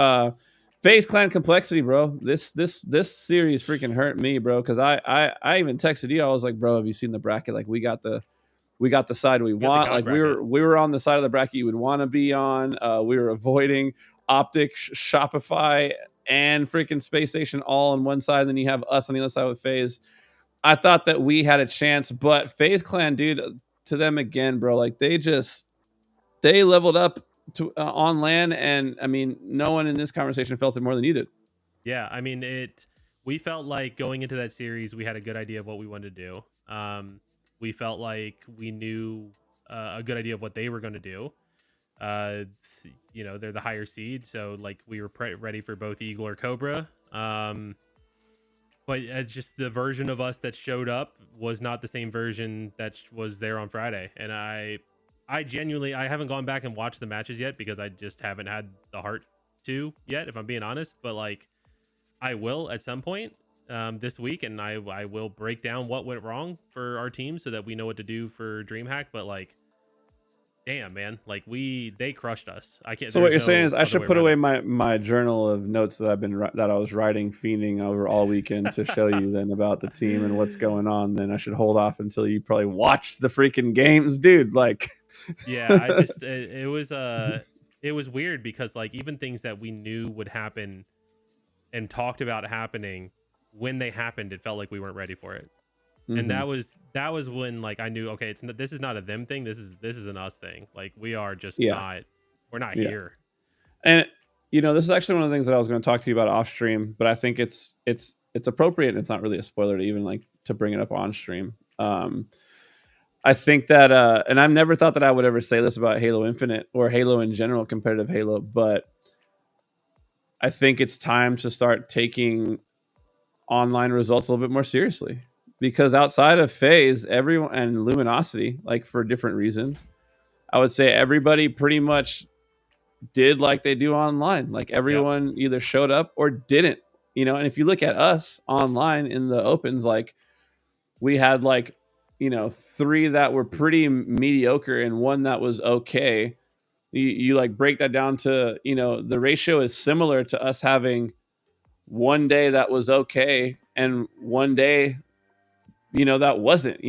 FaZe Clan Complexity, bro. This series freaking hurt me, bro, because I even texted you. I was like, bro, have you seen the bracket? Like, we got the side we got the want. God Like, bracket. we were on the side of the bracket you would want to be on. We were avoiding Optic, Shopify, and freaking Space Station all on one side. And then you have us on the other side with FaZe. I thought that we had a chance, but FaZe Clan, dude, to them again, bro. Like, they leveled up to on LAN, and I mean, no one in this conversation felt it more than you did. Yeah, I mean we felt like going into that series we had a good idea of what we wanted to do. We felt like we knew a good idea of what they were going to do. They're the higher seed, so like we were ready for both Eagle or Cobra. But just the version of us that showed up was not the same version that was there on Friday. And I genuinely, I haven't gone back and watched the matches yet because I just haven't had the heart to yet, if I'm being honest. But like, I will at some point this week, and I will break down what went wrong for our team so that we know what to do for DreamHack. But like, damn, man, like they crushed us. I can't. So what you're no saying is I other should way put around away it. my journal of notes that I was writing, fiending over all weekend to show you then about the team and what's going on. Then I should hold off until you probably watched the freaking games, dude. Like, Yeah, I just it was weird because like even things that we knew would happen and talked about happening, when they happened, it felt like we weren't ready for it. And that was when like I knew, okay, this is not a them thing. This is an us thing. Like we are just we're not here. And this is actually one of the things that I was going to talk to you about off stream, but I think it's appropriate and it's not really a spoiler to even like to bring it up on stream. I think that and I've never thought that I would ever say this about Halo Infinite or Halo in general, competitive Halo, but I think it's time to start taking online results a little bit more seriously, because outside of FaZe, everyone and Luminosity, like for different reasons, I would say everybody pretty much did like they do online. Like everyone either showed up or didn't, and if you look at us online in the opens, like we had like, 3 that were pretty mediocre and 1 that was okay. You like break that down to, the ratio is similar to us having 1 day that was okay and 1 day, that wasn't,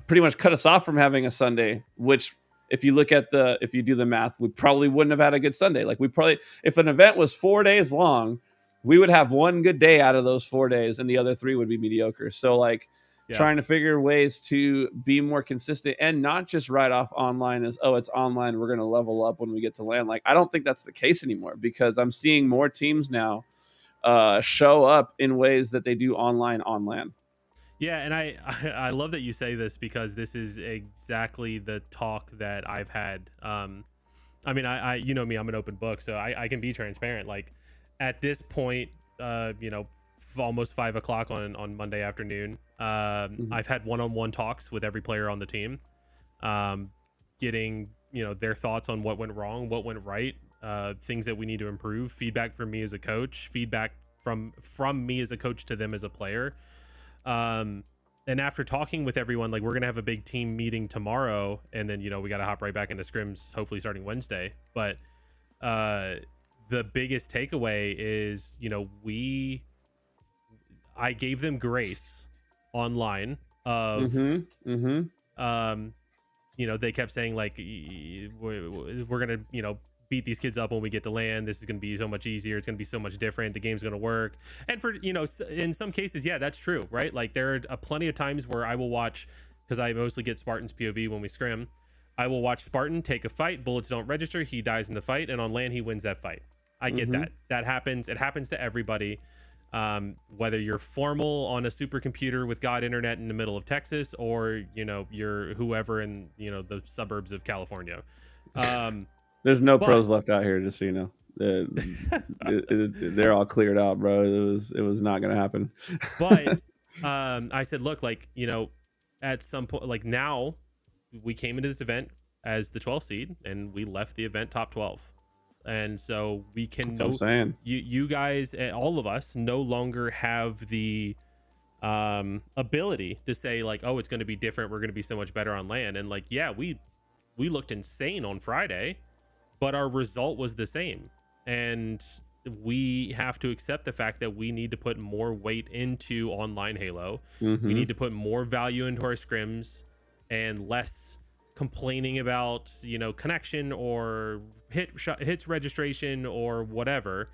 pretty much cut us off from having a Sunday, which if you do the math, we probably wouldn't have had a good Sunday. Like we probably, if an event was 4 days long, we would have 1 good day out of those 4 days and the other 3 would be mediocre. So like trying to figure ways to be more consistent and not just write off online as, oh, it's online, we're going to level up when we get to LAN. Like, I don't think that's the case anymore, because I'm seeing more teams now show up in ways that they do online on LAN. Yeah, and I love that you say this, because this is exactly the talk that I've had. I mean, I you know me, I'm an open book, so I can be transparent. Like at this point, almost 5 o'clock on Monday afternoon, I've had one-on-one talks with every player on the team, getting their thoughts on what went wrong, what went right, things that we need to improve, feedback from me as a coach, feedback from me as a coach to them as a player. And after talking with everyone, like we're gonna have a big team meeting tomorrow, and then we got to hop right back into scrims, hopefully starting Wednesday. But the biggest takeaway is I gave them grace online of they kept saying like we're gonna beat these kids up when we get to LAN. This is going to be so much easier. It's going to be so much different. The game's going to work. And for, in some cases, yeah, that's true, right? Like there are plenty of times where I will watch because I mostly get Spartan's POV when we scrim. I will watch Spartan take a fight, bullets don't register, he dies in the fight, and on land he wins that fight. I get that. That happens. It happens to everybody. Whether you're formal on a supercomputer with God internet in the middle of Texas, or you're whoever in the suburbs of California. There's no pros left out here, just so you know. They're all cleared out, bro. It was not gonna happen. But I said, look, like, at some point, like, now we came into this event as the 12th seed and we left the event top 12, and so we can you guys, all of us, no longer have the ability to say like, oh, it's going to be different, we're going to be so much better on land. And like, yeah, we looked insane on Friday, but our result was the same. And we have to accept the fact that we need to put more weight into online Halo. We need to put more value into our scrims and less complaining about, connection or hits registration or whatever,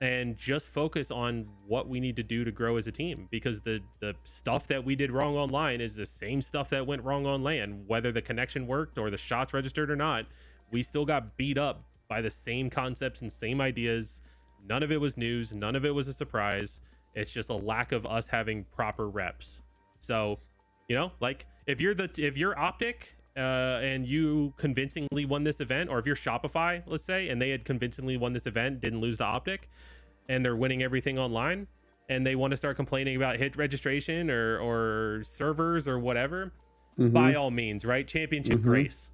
and just focus on what we need to do to grow as a team, because the stuff that we did wrong online is the same stuff that went wrong on land. Whether the connection worked or the shots registered or not, we still got beat up by the same concepts and same ideas. None of it was news, none of it was a surprise. It's just a lack of us having proper reps. So, like, if you're Optic and you convincingly won this event, or if you're Shopify, let's say, and they had convincingly won this event, didn't lose to Optic, and they're winning everything online, and they want to start complaining about hit registration or servers or whatever, by all means, right? Championship grace.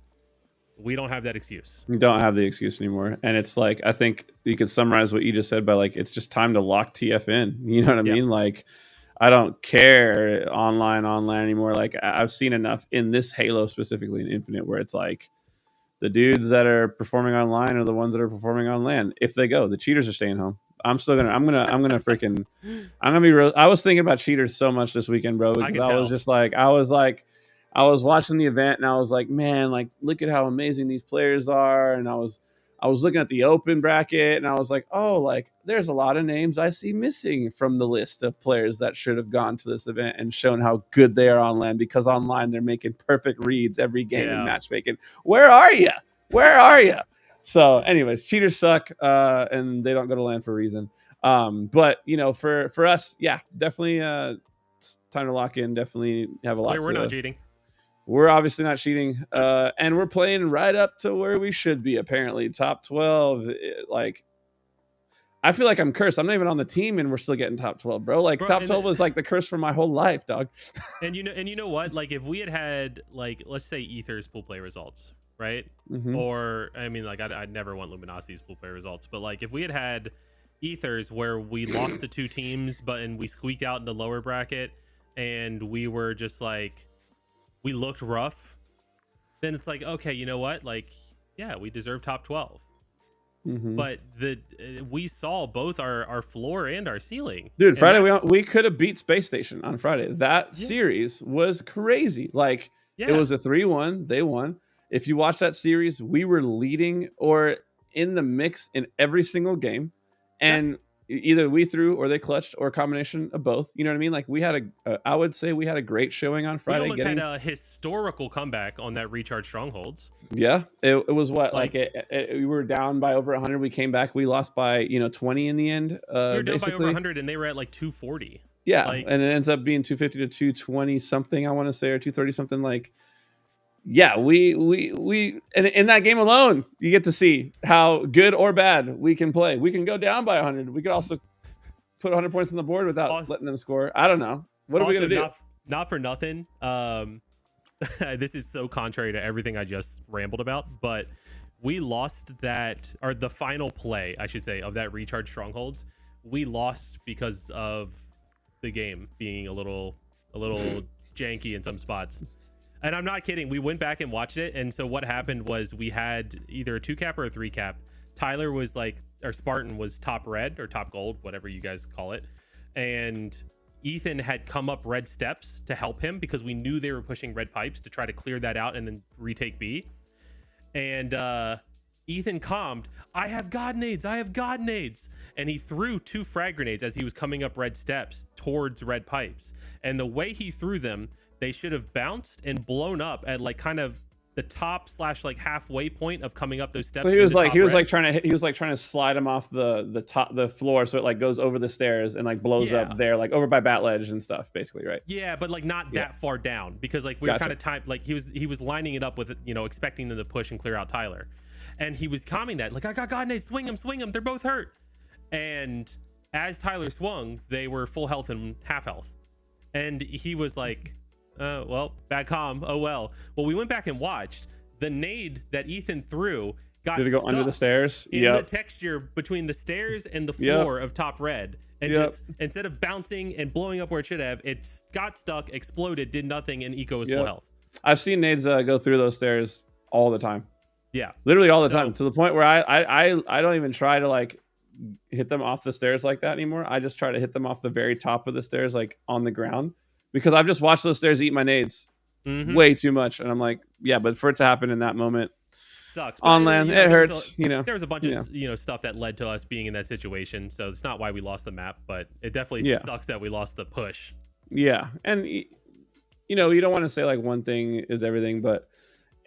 We don't have that excuse. We don't have the excuse anymore. And it's like, I think you could summarize what you just said by like, it's just time to lock TF in. You know what I mean? Like, I don't care online anymore. Like, I've seen enough in this Halo, specifically in Infinite, where it's like the dudes that are performing online are the ones that are performing on land. If they go, the cheaters are staying home. I'm gonna be real. I was thinking about cheaters so much this weekend, bro, because I was watching the event and I was like, man, like, look at how amazing these players are. And I was looking at the open bracket and I was like, oh, like, there's a lot of names I see missing from the list of players that should have gone to this event and shown how good they are on land, because online they're making perfect reads every game in matchmaking. Where are you? So anyways, cheaters suck and they don't go to land for a reason. But for us, definitely it's time to lock in. Definitely have a lot. We're not cheating. We're obviously not cheating, and we're playing right up to where we should be, apparently. Top 12. Like, I feel like I'm cursed. I'm not even on the team, and we're still getting top 12, bro. Like, top 12 was like the curse for my whole life, dog. And you know what? Like, if we had, like, let's say Ether's pool play results, right? Or, I mean, like, I'd never want Luminosity's pool play results, but, like, if we had Ethers where we lost to 2 teams, and we squeaked out in the lower bracket, and we were just, like, we looked rough, then it's like, okay, you know what? Like, yeah, we deserve top 12. But we saw both our floor and our ceiling. Dude, Friday we could have beat Space Station on Friday. That series was crazy. Like, it was a 3-1. They won. If you watch that series, we were leading or in the mix in every single game. And either we threw or they clutched, or a combination of both. You know what I mean? Like, we had I would say we had a great showing on Friday. We almost had a historical comeback on that Recharge Strongholds. Yeah, it was what, like we were down by over 100. We came back. We lost by 20 in the end. We were down by over 100, and they were at like 240. Yeah, and it ends up being 250 to 220 something, I want to say, or 230 something. Like, yeah, we and in that game alone, you get to see how good or bad we can play. We can go down by 100. We could also put 100 points on the board without letting them score. I don't know. What are we gonna do? Not for nothing. This is so contrary to everything I just rambled about, but we lost the final play, I should say, of that Recharge Strongholds. We lost because of the game being a little janky in some spots. And I'm not kidding. We went back and watched it. And so what happened was we had either a 2-cap or a 3-cap. Tyler was like, or Spartan was top red or top gold, whatever you guys call it. And Ethan had come up red steps to help him because we knew they were pushing red pipes to try to clear that out and then retake B. And Ethan calmed, I have God nades. And he threw 2 frag grenades as he was coming up red steps towards red pipes. And the way he threw them, they should have bounced and blown up at like kind of the top / like halfway point of coming up those steps. So he was like trying to slide him off the floor, so it like goes over the stairs and like blows up there, like over by Bat Ledge and stuff, basically, right? Yeah, but like not that far down, because like we were kind of timed, like he was lining it up with, you know, expecting them to push and clear out Tyler, and he was calming that like, I got God Nade, swing him, they're both hurt. And as Tyler swung, they were full health and half health, and he was like, well, bad comm. Oh well. Well, we went back and watched the nade that Ethan threw. Did it go under the stairs? In the texture between the stairs and the floor of top red, and just instead of bouncing and blowing up where it should have, it got stuck, exploded, did nothing, and Eco was full health. I've seen nades go through those stairs all the time. Yeah, literally all the time, to the point where I don't even try to like hit them off the stairs like that anymore. I just try to hit them off the very top of the stairs, like on the ground. Because I've just watched those stairs eat my nades way too much. And I'm like, yeah, but for it to happen in that moment, sucks. On land, it hurts. There was a bunch of stuff that led to us being in that situation. So it's not why we lost the map, but it definitely sucks that we lost the push. Yeah. And, you don't want to say like one thing is everything, but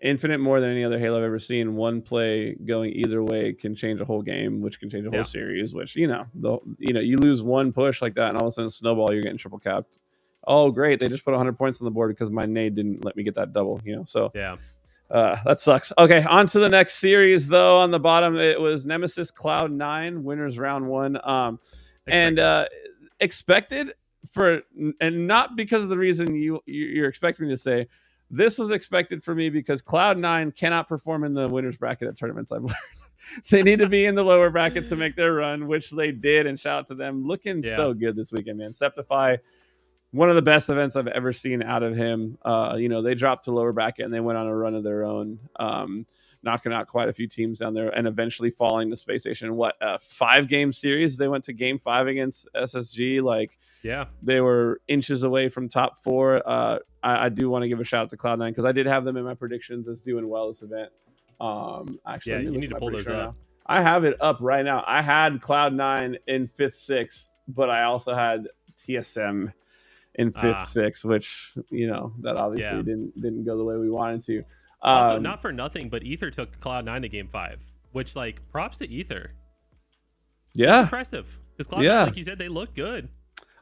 Infinite, more than any other Halo I've ever seen, one play going either way can change a whole game, which can change a whole series, which, you lose one push like that and all of a sudden snowball, you're getting triple capped. Oh, great. They just put 100 points on the board because my nade didn't let me get that double, So yeah, that sucks. Okay, on to the next series, though. On the bottom, it was Nemesis Cloud9, winners round 1. Expected and not because of the reason you're expecting me to say. This was expected for me because Cloud9 cannot perform in the winners bracket at tournaments, I've learned. They need to be in the lower bracket to make their run, which they did, and shout out to them. Looking so good this weekend, man. Septify, one of the best events I've ever seen out of him. They dropped to lower bracket and they went on a run of their own, knocking out quite a few teams down there and eventually falling to Space Station. What, a 5-game series? They went to game 5 against SSG. They were inches away from top 4. I do want to give a shout out to Cloud9 because I did have them in my predictions as doing well this event. Actually, you need to pull those up. Now. I have it up right now. I had Cloud9 in 5th, 6th, but I also had TSM in 5th, 6th, which that obviously didn't go the way we wanted to. Also, not for nothing, but Ether took Cloud9 to game 5, which props to Ether. Yeah, that's impressive. Because Cloud9, like you said, they look good.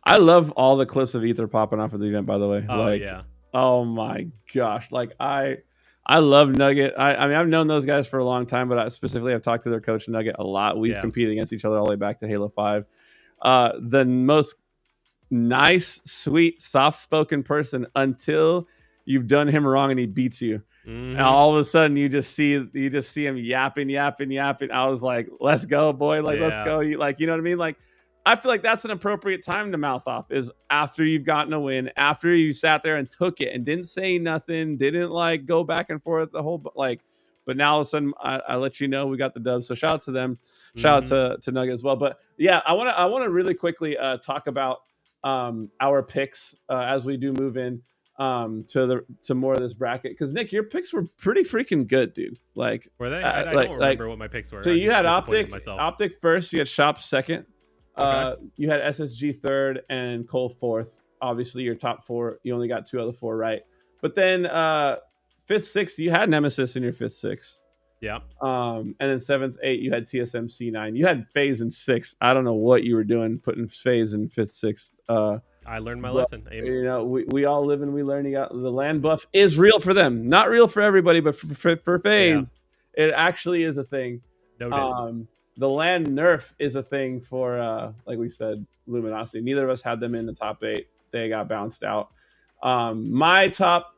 I love all the clips of Ether popping off of the event. By the way, oh my gosh, I love Nugget. I mean, I've known those guys for a long time, but I've talked to their coach Nugget a lot. We've competed against each other all the way back to Halo 5. The most nice, sweet, soft-spoken person until you've done him wrong and he beats you. And all of a sudden you just see him yapping. I was like, let's go, boy. Let's go. You know what I mean? I feel like that's an appropriate time to mouth off, is after you've gotten a win, after you sat there and took it and didn't say nothing, didn't go back and forth the whole, but now all of a sudden I let you know we got the dub. So shout out to them. Shout out to Nugget as well. But yeah, I want to really quickly talk about our picks as we do move in to more of this bracket, because Nick, your picks were pretty freaking good, dude. Were they? I don't remember what my picks were. So you had Optic first, you had Shop second, you had SSG third, and Cole fourth. Obviously your top 4, you only got 2 out of the 4 right, but then 5th, 6th, you had Nemesis in your 5th, 6th. Yeah. And then 7th, 8th, you had TSM C9. You had FaZe in 6th. I don't know what you were doing putting FaZe in 5th, 6th. I learned my lesson. We all live and we learn. You got the land buff is real for them, not real for everybody, but for FaZe, it actually is a thing. No, the land nerf is a thing for like we said, Luminosity. Neither of us had them in the top 8. They got bounced out. My top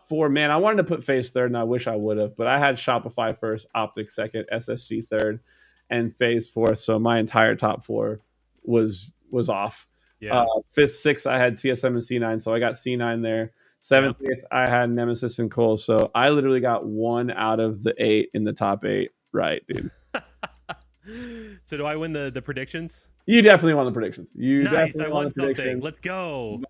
4, man, I wanted to put FaZe third, and I wish I would have, but I had Shopify first, Optic second, SSG third, and FaZe fourth. So my entire top 4 was off. Yeah. 5th, 6th, I had TSM and C9, so I got C9 there. 7th, 8th, I had Nemesis and Cole, so I literally got 1 out of the 8 in the top 8 right, dude. So do I win the predictions? You definitely won the predictions. Nice, I won something. Let's go.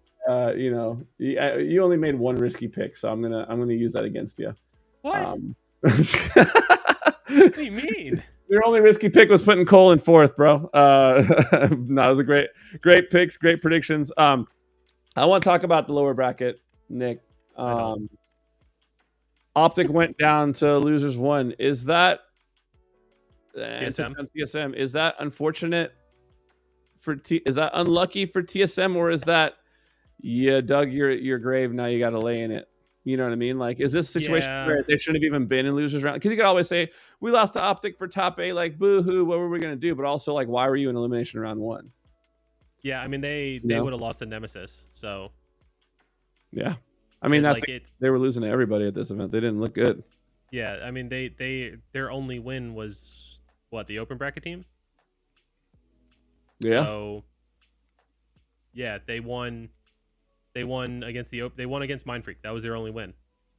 You only made 1 risky pick, so I'm gonna use that against you. What? What do you mean? Your only risky pick was putting Cole in 4th, bro. No, it was a great picks, great predictions. I want to talk about the lower bracket Nick. I don't. Optic went down to losers one. Is that and took TSM? down TSM? Is that unfortunate for is that unlucky for TSM, or is that you dug your grave, now you got to lay in it? You know what I mean? Like, is this a situation Yeah. where they shouldn't have even been in losers round? Because you could always say we lost to Optic for top 8, like boo hoo, what were we gonna do? But also, like, why were you in elimination round 1? Yeah, I mean they No. would have lost to Nemesis. So Yeah, I mean that's like it. they were losing to everybody at this event. They didn't look good. Yeah, I mean their only win was what, the open bracket team. Yeah, So yeah, they won. They won against they won against Mind Freak. That was their only win,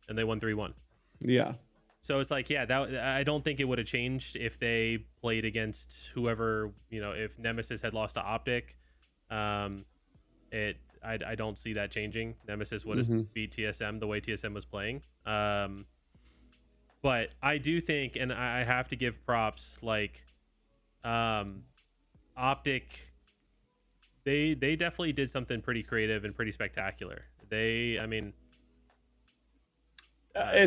and they won 3-1. yeah. So it's like, yeah, that I don't think it would have changed if they played against whoever, if Nemesis had lost to Optic. I don't see that changing. Nemesis would have beat TSM the way TSM was playing. But I do think, and I have to give props, like, Optic. They definitely did something pretty creative and pretty spectacular. I I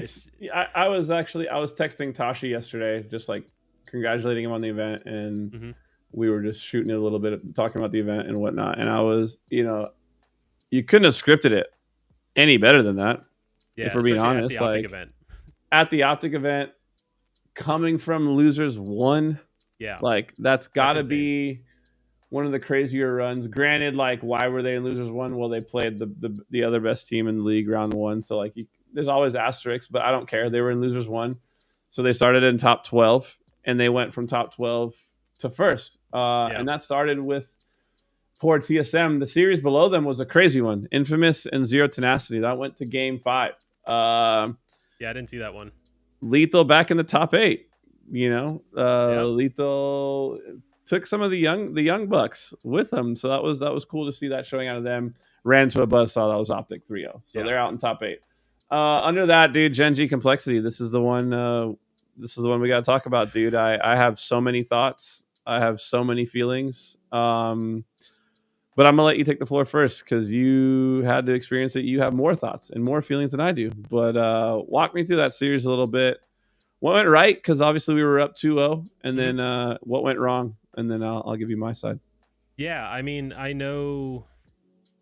was texting Tashi yesterday, just like congratulating him on the event, and we were just shooting it a little bit, talking about the event and whatnot. And I was, you couldn't have scripted it any better than that. Yeah, if we're being honest, at the Optic like event. At the Optic event, coming from losers 1, yeah, like that's got to be one of the crazier runs. Granted, like, why were they in losers 1? Well, they played the other best team in the league round 1, so like there's always asterisks, but I don't care. They were in losers 1, so they started in top 12, and they went from top 12 to first. And that started with poor TSM. The series below them was a crazy one. Infamous and Zero Tenacity. That went to game 5. I didn't see that one. Lethal back in the top 8. Lethal took some of the young bucks with them, so that was cool to see that showing out of them. Ran to a buzzsaw. That was Optic 3-0, so they're out in top 8. Under that, dude, Gen G Complexity. This is the one. We got to talk about, dude. I have so many thoughts. I have so many feelings. But I'm gonna let you take the floor first because you had to experience it. You have more thoughts and more feelings than I do. But walk me through that series a little bit. What went right? Because obviously we were up 2-0, and then what went wrong? And then I'll give you my side. Yeah, I mean, I know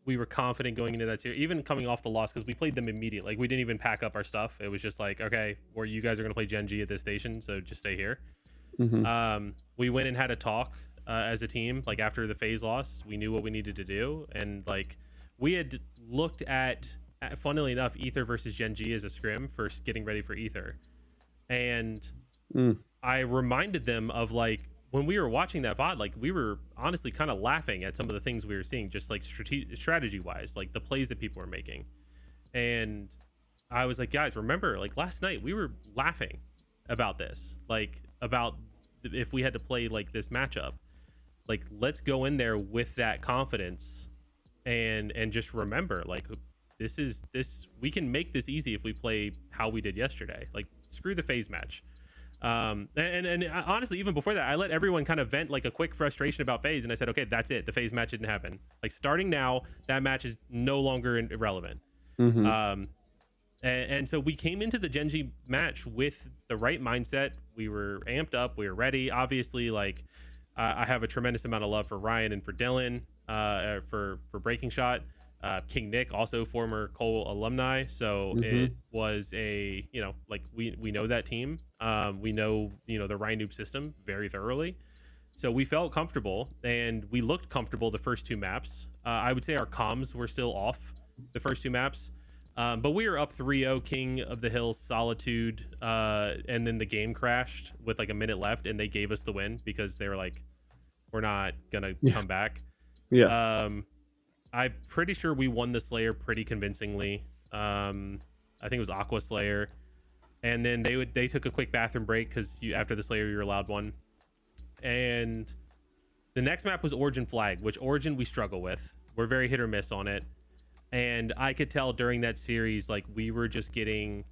we were confident going into that series, even coming off the loss, because we played them immediately. Like, we didn't even pack up our stuff. It was just like, okay, or you guys are going to play Gen G at this station, so just stay here. We went and had a talk as a team. Like, after the FaZe loss, we knew what we needed to do. And, like, we had looked at funnily enough, Ether versus Gen G as a scrim for getting ready for Ether. And I reminded them of, like, when we were watching that VOD, like, we were honestly kind of laughing at some of the things we were seeing, just like strategy wise, like the plays that people were making. And I was like, guys, remember, like, last night we were laughing about this, like, about if we had to play like this matchup, like, let's go in there with that confidence and just remember, like, we can make this easy if we play how we did yesterday. Like, screw the FaZe match. And honestly, even before that, I let everyone kind of vent like a quick frustration about FaZe, and I said, okay, that's it. The FaZe match didn't happen. Like, starting now, that match is no longer irrelevant. And so we came into the Gen G match with the right mindset. We were amped up. We were ready. Obviously, like, I have a tremendous amount of love for Ryan and for Dylan, for Breaking Shot. King Nick, also former Cole alumni, so it was a, like, we know that team. We know, the Rynoob system very thoroughly, so we felt comfortable and we looked comfortable the first 2 maps. I would say our comms were still off the first 2 maps, but we were up 3-0, King of the Hill, Solitude, and then the game crashed with like a minute left, and they gave us the win because they were like, we're not gonna come back. I'm pretty sure we won the Slayer pretty convincingly. I think it was Aqua Slayer, and then they took a quick bathroom break because after the Slayer you're allowed one. And the next map was Origin Flag, which Origin we struggle with. We're very hit or miss on it, and I could tell during that series, like, we were just getting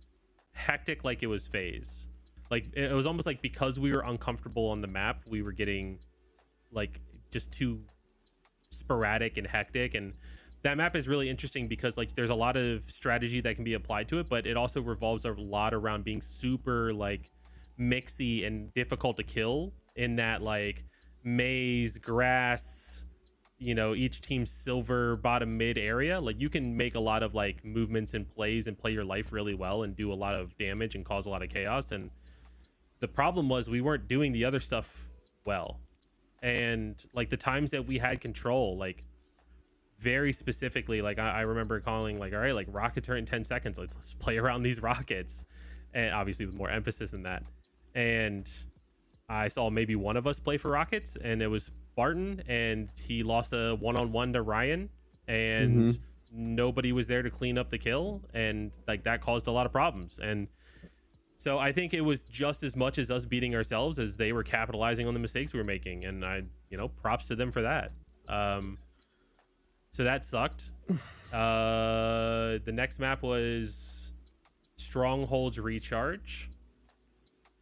hectic, like it was FaZe. Like, it was almost like because we were uncomfortable on the map, we were getting like just too sporadic and hectic, and that map is really interesting because like there's a lot of strategy that can be applied to it, but it also revolves a lot around being super like mixy and difficult to kill in that like maze, grass, you know, each team's silver bottom mid area. Like you can make a lot of like movements and plays and play your life really well and do a lot of damage and cause a lot of chaos. And the problem was we weren't doing the other stuff well. And like the times that we had control, like very specifically, like I remember calling like, all right, like rockets are in 10 seconds. Let's play around these rockets. And obviously with more emphasis than that. And I saw maybe one of us play for rockets, and it was Barton, and he lost a one-on-one to Ryan, and nobody was there to clean up the kill. And like that caused a lot of problems. And so I think it was just as much as us beating ourselves as they were capitalizing on the mistakes we were making. And I, you know, props to them for that. So that sucked. The next map was Strongholds Recharge.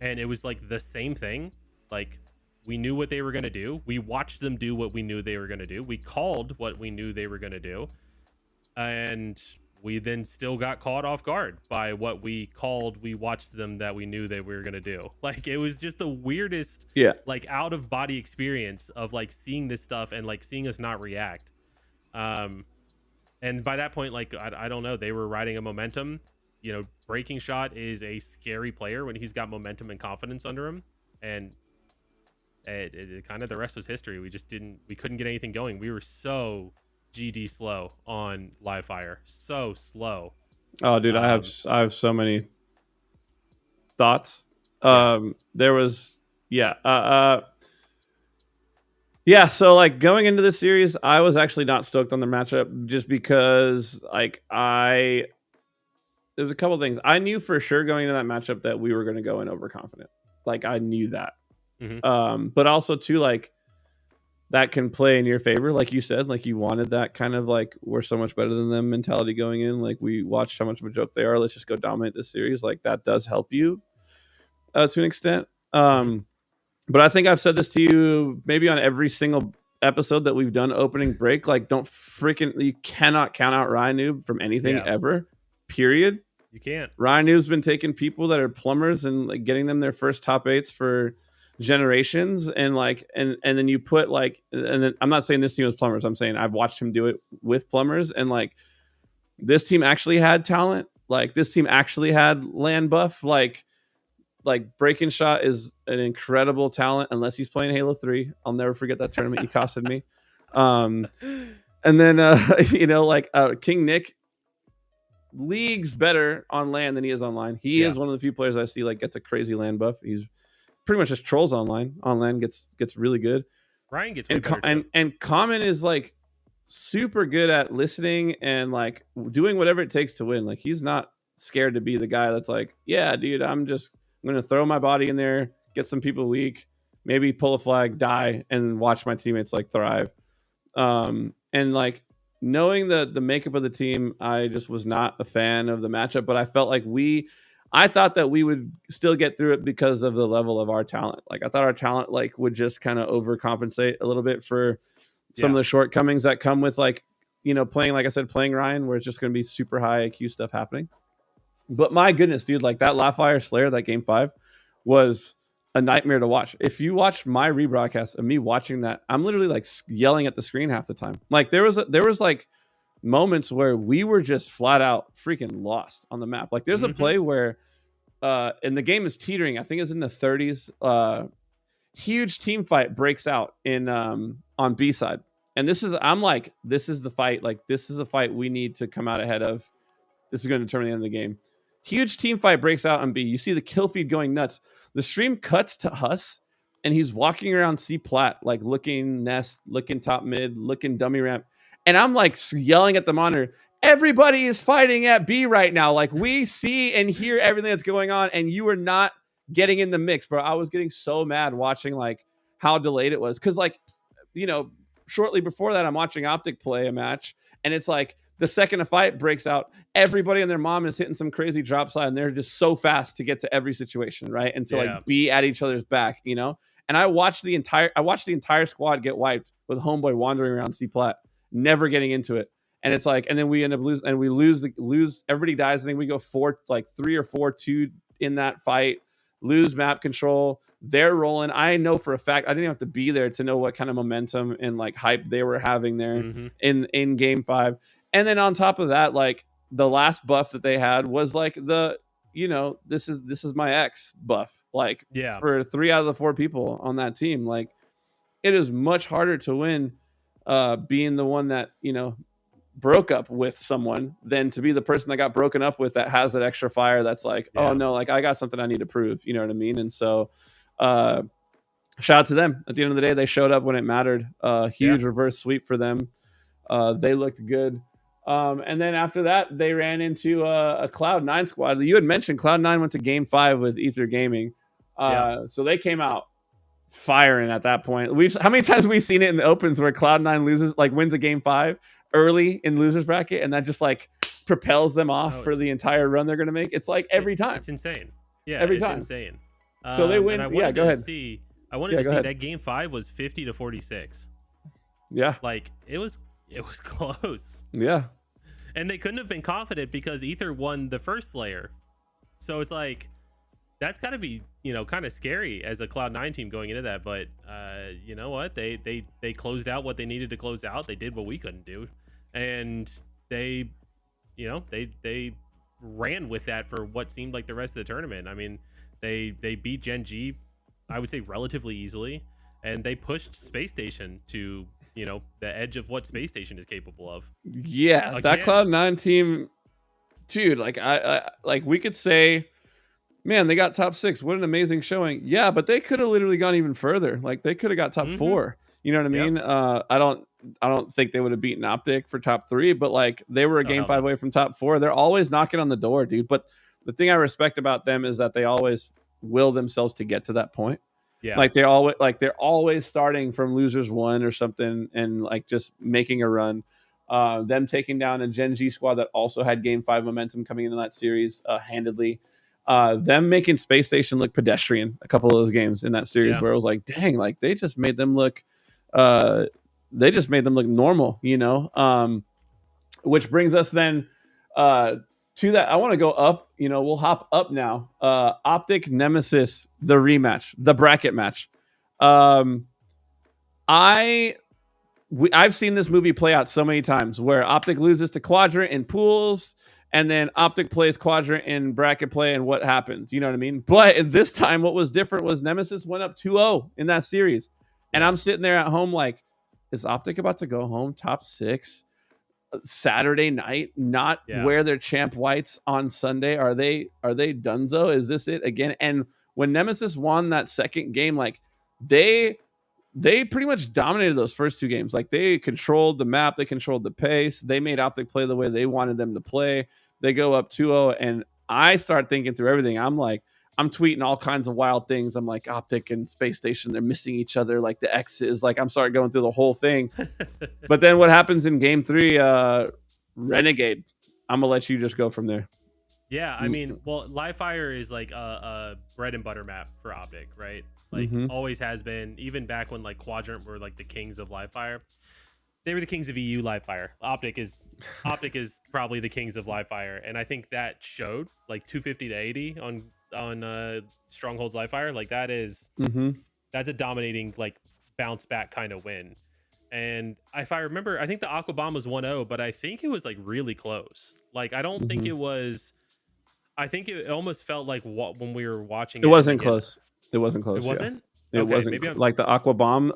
And it was like the same thing. Like we knew what they were going to do. We watched them do what we knew they were going to do. We called what we knew they were going to do. And we then still got caught off guard by what we called. We watched them that we knew they were going to do. Like it was just the weirdest, like out of body experience of like seeing this stuff and like seeing us not react. And by that point, like, I don't know, they were riding a momentum. You know, Breaking Shot is a scary player when he's got momentum and confidence under him. And it kind of the rest was history. We couldn't get anything going. We were so GD slow on live fire. So slow. Oh, dude, I have so many thoughts. There was, so like going into this series, I was actually not stoked on the matchup just because like there's a couple things. I knew for sure going into that matchup that we were going to go in overconfident. Like I knew that. But also too, like that can play in your favor. Like you said, like you wanted that kind of like, we're so much better than them mentality going in. Like we watched how much of a joke they are. Let's just go dominate this series. Like that does help you to an extent. But I think I've said this to you maybe on every single episode that we've done opening break. Like you cannot count out Ryan Noob from anything ever, period. You can't. Ryan Noob's been taking people that are plumbers and like getting them their first top 8s for generations. And like, and then you put like, and then I'm not saying this team was plumbers. I'm saying I've watched him do it with plumbers, and like this team actually had talent. Like this team actually had land buff. Like Breaking Shot is an incredible talent unless he's playing Halo 3. I'll never forget that tournament he costed me. And then you know, like King Nick, leagues better on land than he is online. He is one of the few players I see like gets a crazy land buff. He's pretty much just trolls online. On land gets really good. Ryan gets and Common is like super good at listening and like doing whatever it takes to win. Like he's not scared to be the guy that's like, yeah, dude, I'm gonna throw my body in there, get some people weak, maybe pull a flag, die, and watch my teammates like thrive. And like knowing the makeup of the team, I just was not a fan of the matchup, but I felt like I thought that we would still get through it because of the level of our talent. Like I thought our talent like would just kind of overcompensate a little bit for some of the shortcomings that come with like, you know, playing, like I said, playing Ryan, where it's just going to be super high IQ stuff happening. But my goodness, dude, like that Lafire Slayer, that game 5 was a nightmare to watch. If you watch my rebroadcast of me watching that, I'm literally like yelling at the screen half the time. Like there was like moments where we were just flat out freaking lost on the map. Like there's a play where and the game is teetering. I think it's in the 30s. Huge team fight breaks out in on B side. And I'm like, this is the fight. Like this is a fight we need to come out ahead of. This is going to determine the end of the game. Huge team fight breaks out on B. You see the kill feed going nuts. The stream cuts to Huss, and he's walking around C plat, like looking nest, looking top mid, looking dummy ramp. And I'm like yelling at the monitor, everybody is fighting at B right now. Like we see and hear everything that's going on, and you are not getting in the mix, bro. I was getting so mad watching like how delayed it was. Cause like, you know, shortly before that, I'm watching Optic play a match, and it's like, the second a fight breaks out, everybody and their mom is hitting some crazy drop slide, and they're just so fast to get to every situation, right? And to like be at each other's back, you know? And I watched the entire squad get wiped with Homeboy wandering around C plat, never getting into it. And it's like, and then we end up losing, and we lose. Everybody dies. I think we go 3 or 4-2 in that fight. Lose map control. They're rolling. I know for a fact I didn't have to be there to know what kind of momentum and like hype they were having there in game 5. And then on top of that, like the last buff that they had was like this is my ex buff. Like for 3 out of the 4 people on that team, like it is much harder to win being the one that broke up with someone than to be the person that got broken up with that has that extra fire that's like, oh no, like I got something I need to prove, you know what I mean? And so shout out to them. At the end of the day, they showed up when it mattered. Huge reverse sweep for them. They looked good. And then after that, they ran into a Cloud9 squad. You had mentioned Cloud9 went to game 5 with Ether Gaming. So they came out firing at that point. How many times have we seen it in the opens where Cloud9 wins a game 5 early in losers bracket, and that just like propels them off for the entire run they're going to make? It's like every time. It's insane. Yeah, every it's time. Insane. So they win. Yeah, go ahead. I wanted to see that game 5 was 50-46. Yeah, like it was close. Yeah, and they couldn't have been confident because Ether won the first Slayer. So it's like that's got to be kind of scary as a Cloud9 team going into that. But you know what? They closed out what they needed to close out. They did what we couldn't do, and they ran with that for what seemed like the rest of the tournament. I mean, they beat Gen G, I would say, relatively easily, and they pushed Space Station to the edge of what Space Station is capable of. Yeah, again, that Cloud9 team, dude. Like I we could say, man, they got top 6. What an amazing showing. Yeah, but they could have literally gone even further. Like they could have got top 4. You know what I mean? Yep. I don't think they would have beaten Optic for top 3, but like they were a game 5 away from top 4. They're always knocking on the door, dude. But the thing I respect about them is that they always will themselves to get to that point. Yeah, like they're always starting from losers 1 or something and like just making a run. Them taking down a Gen G squad that also had game 5 momentum coming into that series handedly. Them making Space Station look pedestrian a couple of those games in that series where it was like, dang, like they just made them look normal, which brings us then to that. I want to go up, we'll hop up now. Optic Nemesis, the rematch, the bracket match. I've seen this movie play out so many times where Optic loses to Quadrant in pools, and then Optic plays Quadrant in bracket play, and what happens? You know what I mean? But this time, what was different was Nemesis went up 2-0 in that series. And I'm sitting there at home like, is Optic about to go home top 6 Saturday night, not wear their champ whites on Sunday? Are they donezo? Is this it again? And when Nemesis won that second game, like they pretty much dominated those first 2 games. Like they controlled the map, they controlled the pace, they made Optic play the way they wanted them to play. They go up 2-0, and I start thinking through everything. I'm tweeting all kinds of wild things. I'm like, Optic and Space Station, they're missing each other like the X's. Like I'm starting going through the whole thing. But then what happens in game 3, Renegade. I'm gonna let you just go from there. Yeah, I mean, well, Livefire is like a bread and butter map for Optic, right? Like always has been, even back when like Quadrant were like the kings of Livefire. They were the kings of EU Livefire. Optic is probably the kings of Livefire, and I think that showed like 250 to 80 on Stronghold's Livefire. Like that is that's a dominating like bounce back kind of win. And if I remember, I think the Aqua Bomb was 1-0, but I think it was like really close. Like I don't think it was. I think it almost felt like when we were watching. It wasn't close. It wasn't close. It wasn't. Yeah. It wasn't like the Aqua Bomb.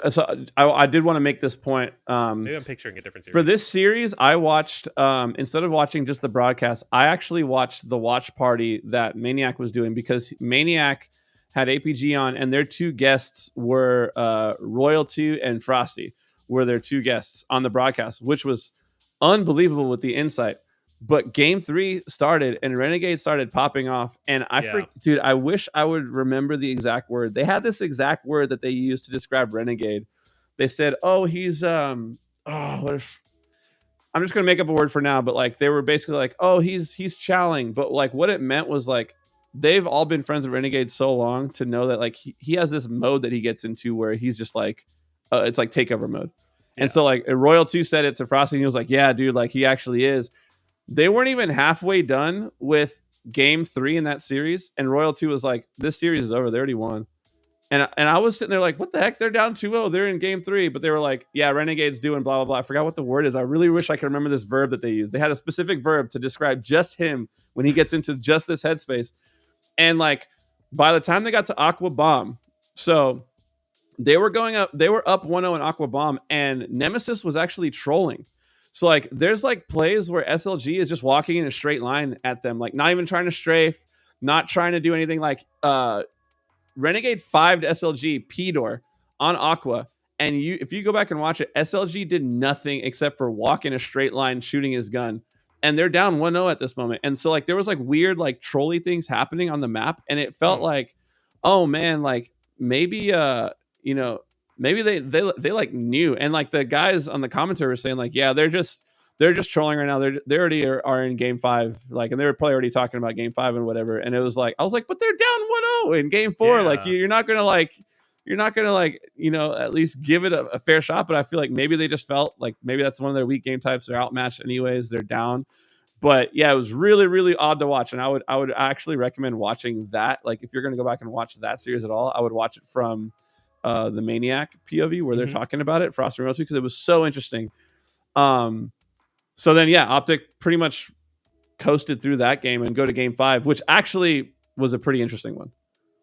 So I did want to make this point. Maybe I'm picturing a different series. For this series, I watched instead of watching just the broadcast, I actually watched the watch party that Maniac was doing, because Maniac had APG on, and their 2 guests were Royalty and Frosty were their 2 guests on the broadcast, which was unbelievable with the insight. But game 3 started and Renegade started popping off, and dude, I wish I would remember the exact word. They had this exact word that they used to describe Renegade. They said, "Oh, he's I'm just gonna make up a word for now," but like they were basically like, "Oh, he's chowing," but like what it meant was like they've all been friends with Renegade so long to know that like he has this mode that he gets into where he's just like it's like takeover mode. And so like Royal 2 said it to Frosty, and he was like, yeah, dude, like he actually is. They weren't even halfway done with game 3 in that series, and Royal 2 was like, this series is over. They already won. And I was sitting there like, what the heck? They're down 2-0. They're in game 3. But they were like, yeah, Renegade's doing blah, blah, blah. I forgot what the word is. I really wish I could remember this verb that they used. They had a specific verb to describe just him when he gets into just this headspace. And like, by the time they got to Aqua Bomb, so they were up 1-0 in Aqua Bomb, and Nemesis was actually trolling. So like, there's like plays where SLG is just walking in a straight line at them, like not even trying to strafe, not trying to do anything. Like, Renegade 5'd SLG P-Door on Aqua, and if you go back and watch it, SLG did nothing except for walk in a straight line shooting his gun, and they're down 1-0 at this moment. And so like there was like weird like trolly things happening on the map, and it felt like, oh man, like maybe maybe they like knew. And like the guys on the commentary were saying like, yeah, they're just trolling right now. They already are in game 5, like, and they were probably already talking about game 5 and whatever. And it was like, I was like, but they're down 1-0 in game 4. Yeah. Like you're not gonna at least give it a fair shot. But I feel like maybe they just felt like maybe that's one of their weak game types. They're outmatched anyways. They're down. But yeah, it was really, really odd to watch. And I would actually recommend watching that. Like if you're gonna go back and watch that series at all, I would watch it from the Maniac POV where they're talking about it, Frost and Royalty, because it was so interesting. So then, yeah, Optic pretty much coasted through that game and go to game 5, which actually was a pretty interesting one.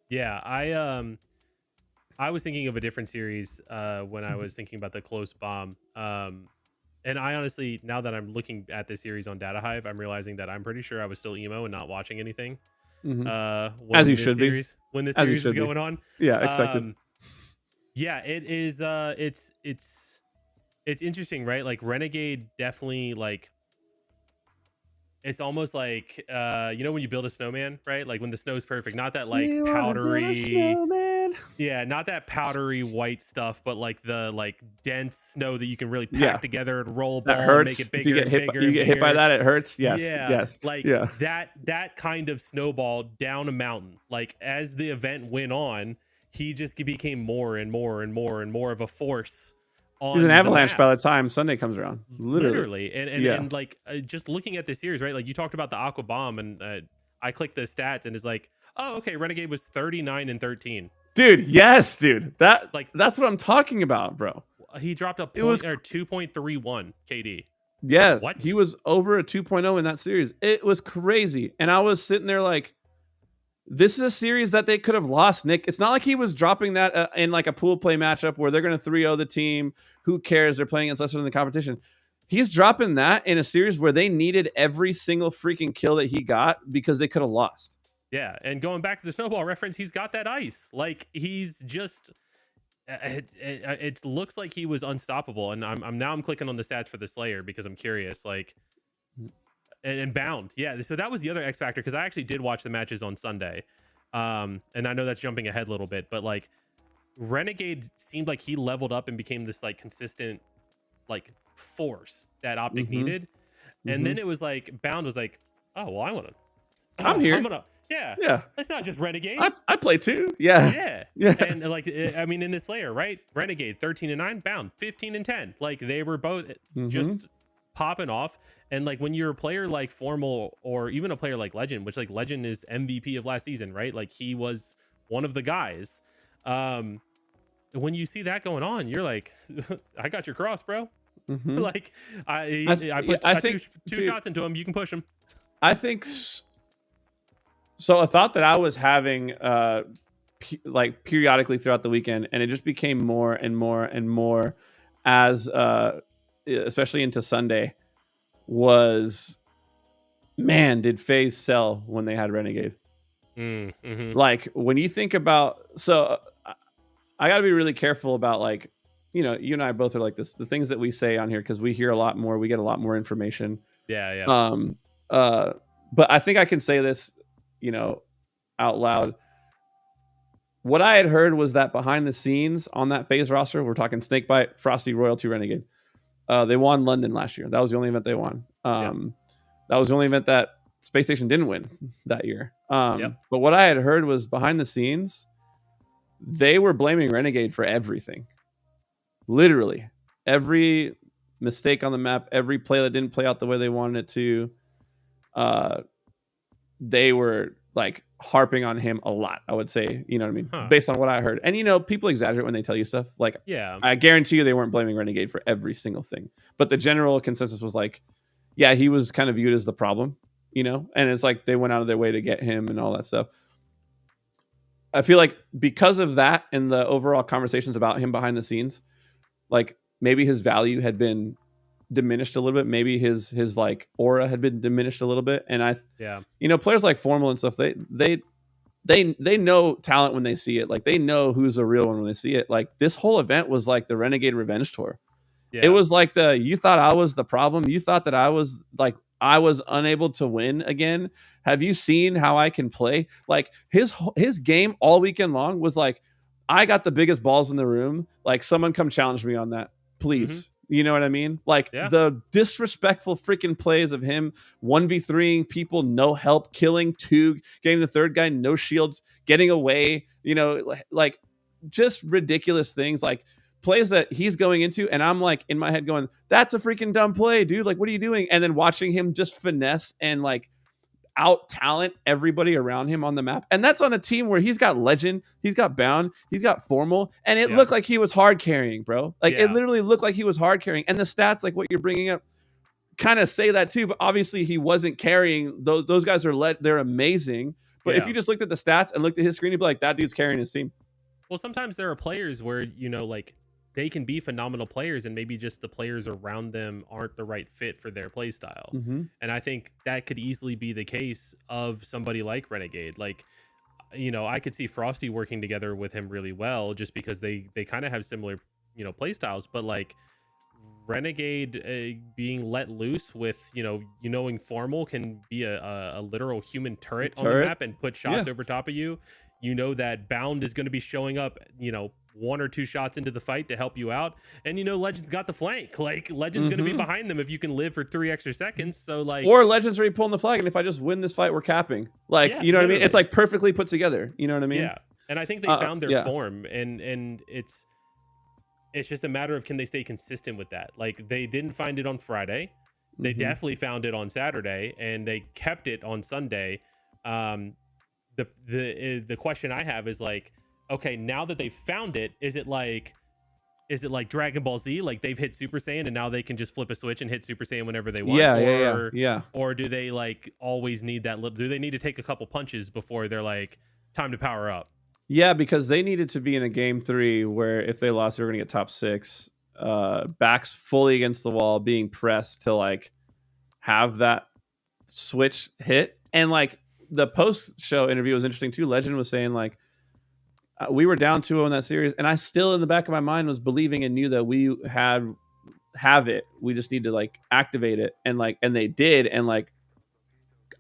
Yeah, I was thinking of a different series when I was thinking about the close bomb. And I honestly, now that I'm looking at this series on Data Hive, I'm realizing that I'm pretty sure I was still emo and not watching anything. As you should be. When this series is going on. Yeah, expected. Yeah, it is. It's interesting, right? Like Renegade definitely like, it's almost like when you build a snowman, right? Like when the snow's perfect, not that like powdery, not that powdery white stuff, but like the like dense snow that you can really pack together and roll ball, and make it bigger. You get hit by that, it hurts. Yes, yes. Like that kind of snowball down a mountain. Like as the event went on, he just became more and more and more and more of a force. He's an avalanche by the time Sunday comes around. Literally. And like just looking at this series, right? Like you talked about the Aqua Bomb, and I clicked the stats and it's like, oh, okay, Renegade was 39-13. Dude, yes, dude. That's what I'm talking about, bro. He dropped a 2.31 KD. Yeah. What? He was over a 2.0 in that series. It was crazy. And I was sitting there like, this is a series that they could have lost, Nick. It's not like he was dropping that in like a pool play matchup where they're going to 3-0 the team. Who cares? They're playing against us in the competition. He's dropping that in a series where they needed every single freaking kill that he got because they could have lost. Yeah, and going back to the snowball reference, he's got that ice. Like he's just, it looks like he was unstoppable. And I'm clicking on the stats for the Slayer because I'm curious. Like. And Bound, yeah. So that was the other X factor, because I actually did watch the matches on Sunday, and I know that's jumping ahead a little bit, but like Renegade seemed like he leveled up and became this like consistent like force that Optic needed, and then it was like Bound was like, oh well, I'm here. Yeah. It's not just Renegade. I play too. Yeah. And like I mean, in the Slayer, right? Renegade 13-9, Bound 15-10. Like they were both just popping off. And like when you're a player like Formal, or even a player like Legend, which like Legend is MVP of last season, right? Like he was one of the guys. When you see that going on, you're like, I got your cross, bro. Like I put two shots into him. You can push him. I think so. A thought that I was having like periodically throughout the weekend, and it just became more and more and more as especially into Sunday, was, man, did FaZe sell when they had Renegade? Like when you think about, so I got to be really careful about like, you and I both are like this, the things that we say on here, because we hear a lot more, we get a lot more information. But I think I can say this, out loud. What I had heard was that behind the scenes on that FaZe roster, we're talking Snakebite, Frosty, Royalty, Renegade. They won London last year. That was the only event they won. That was the only event that Space Station didn't win that year. But what I had heard was behind the scenes, they were blaming Renegade for everything. Literally every mistake on the map, every play that didn't play out the way they wanted it to, they were like harping on him a lot, I would say, you know what I mean? Based on what I heard. And, you know, people exaggerate when they tell you stuff. Like, Yeah. I guarantee you they weren't blaming Renegade for every single thing. But the general consensus was like, yeah, he was kind of viewed as the problem, you know? And it's like they went out of their way to get him and all that stuff. I feel like because of that and the overall conversations about him behind the scenes, like maybe his value had been diminished a little bit. Maybe his like aura had been diminished a little bit. And you know, players like Formal and stuff, they know talent when they see it. Like they know who's a real one when they see it. Like this whole event was like the Renegade Revenge Tour. Yeah. It was like you thought I was the problem. You thought that I was unable to win again. Have you seen how I can play? Like his game all weekend long was like, I got the biggest balls in the room. Like someone come challenge me on that, please. Mm-hmm. You know what I mean? Like the disrespectful freaking plays of him 1v3ing people, no help, killing Tug, getting the third guy, no shields, getting away, you know, like just ridiculous things, like plays that he's going into. And I'm like in my head going, that's a freaking dumb play, dude. Like, what are you doing? And then watching him just finesse and like out talent everybody around him on the map. And that's on a team where he's got Legend, he's got Bound, he's got Formal, and it looked like he was hard carrying, bro. Like it literally looked like he was hard carrying. And the stats, like what you're bringing up, kind of say that too. But obviously he wasn't carrying. Those guys they're amazing. But if you just looked at the stats and looked at his screen, you'd be like, that dude's carrying his team. Well, sometimes there are players where, you know, like they can be phenomenal players and maybe just the players around them aren't the right fit for their play style. Mm-hmm. And I think that could easily be the case of somebody like Renegade. Like, you know, I could see Frosty working together with him really well just because they kind of have similar, you know, play styles. But like Renegade being let loose with, you know, knowing Formal can be a literal human turret on the map and put shots over top of you. You know that Bound is going to be showing up, you know, 1 or 2 shots into the fight to help you out. And, you know, Legend's got the flank. Like, Legend's going to be behind them if you can live for 3 extra seconds. So, like... Or Legend's already pulling the flag, and if I just win this fight, we're capping. Like, you know what I mean? It's, like, perfectly put together. You know what I mean? Yeah. And I think they found their form. And it's just a matter of can they stay consistent with that? Like, they didn't find it on Friday. They definitely found it on Saturday. And they kept it on Sunday. The question I have is, like, okay, now that they've found it, is it like Dragon Ball Z? Like they've hit Super Saiyan and now they can just flip a switch and hit Super Saiyan whenever they want? Yeah. Or do they like always need that do they need to take a couple punches before they're like, time to power up? Yeah, because they needed to be in a game 3 where if they lost, they were going to get top 6. Backs fully against the wall, being pressed to like have that switch hit. And like the post-show interview was interesting too. Legend was saying like, we were down 2-0 in that series, and I still in the back of my mind was believing and knew that we have it. We just need to like activate it, and they did, and like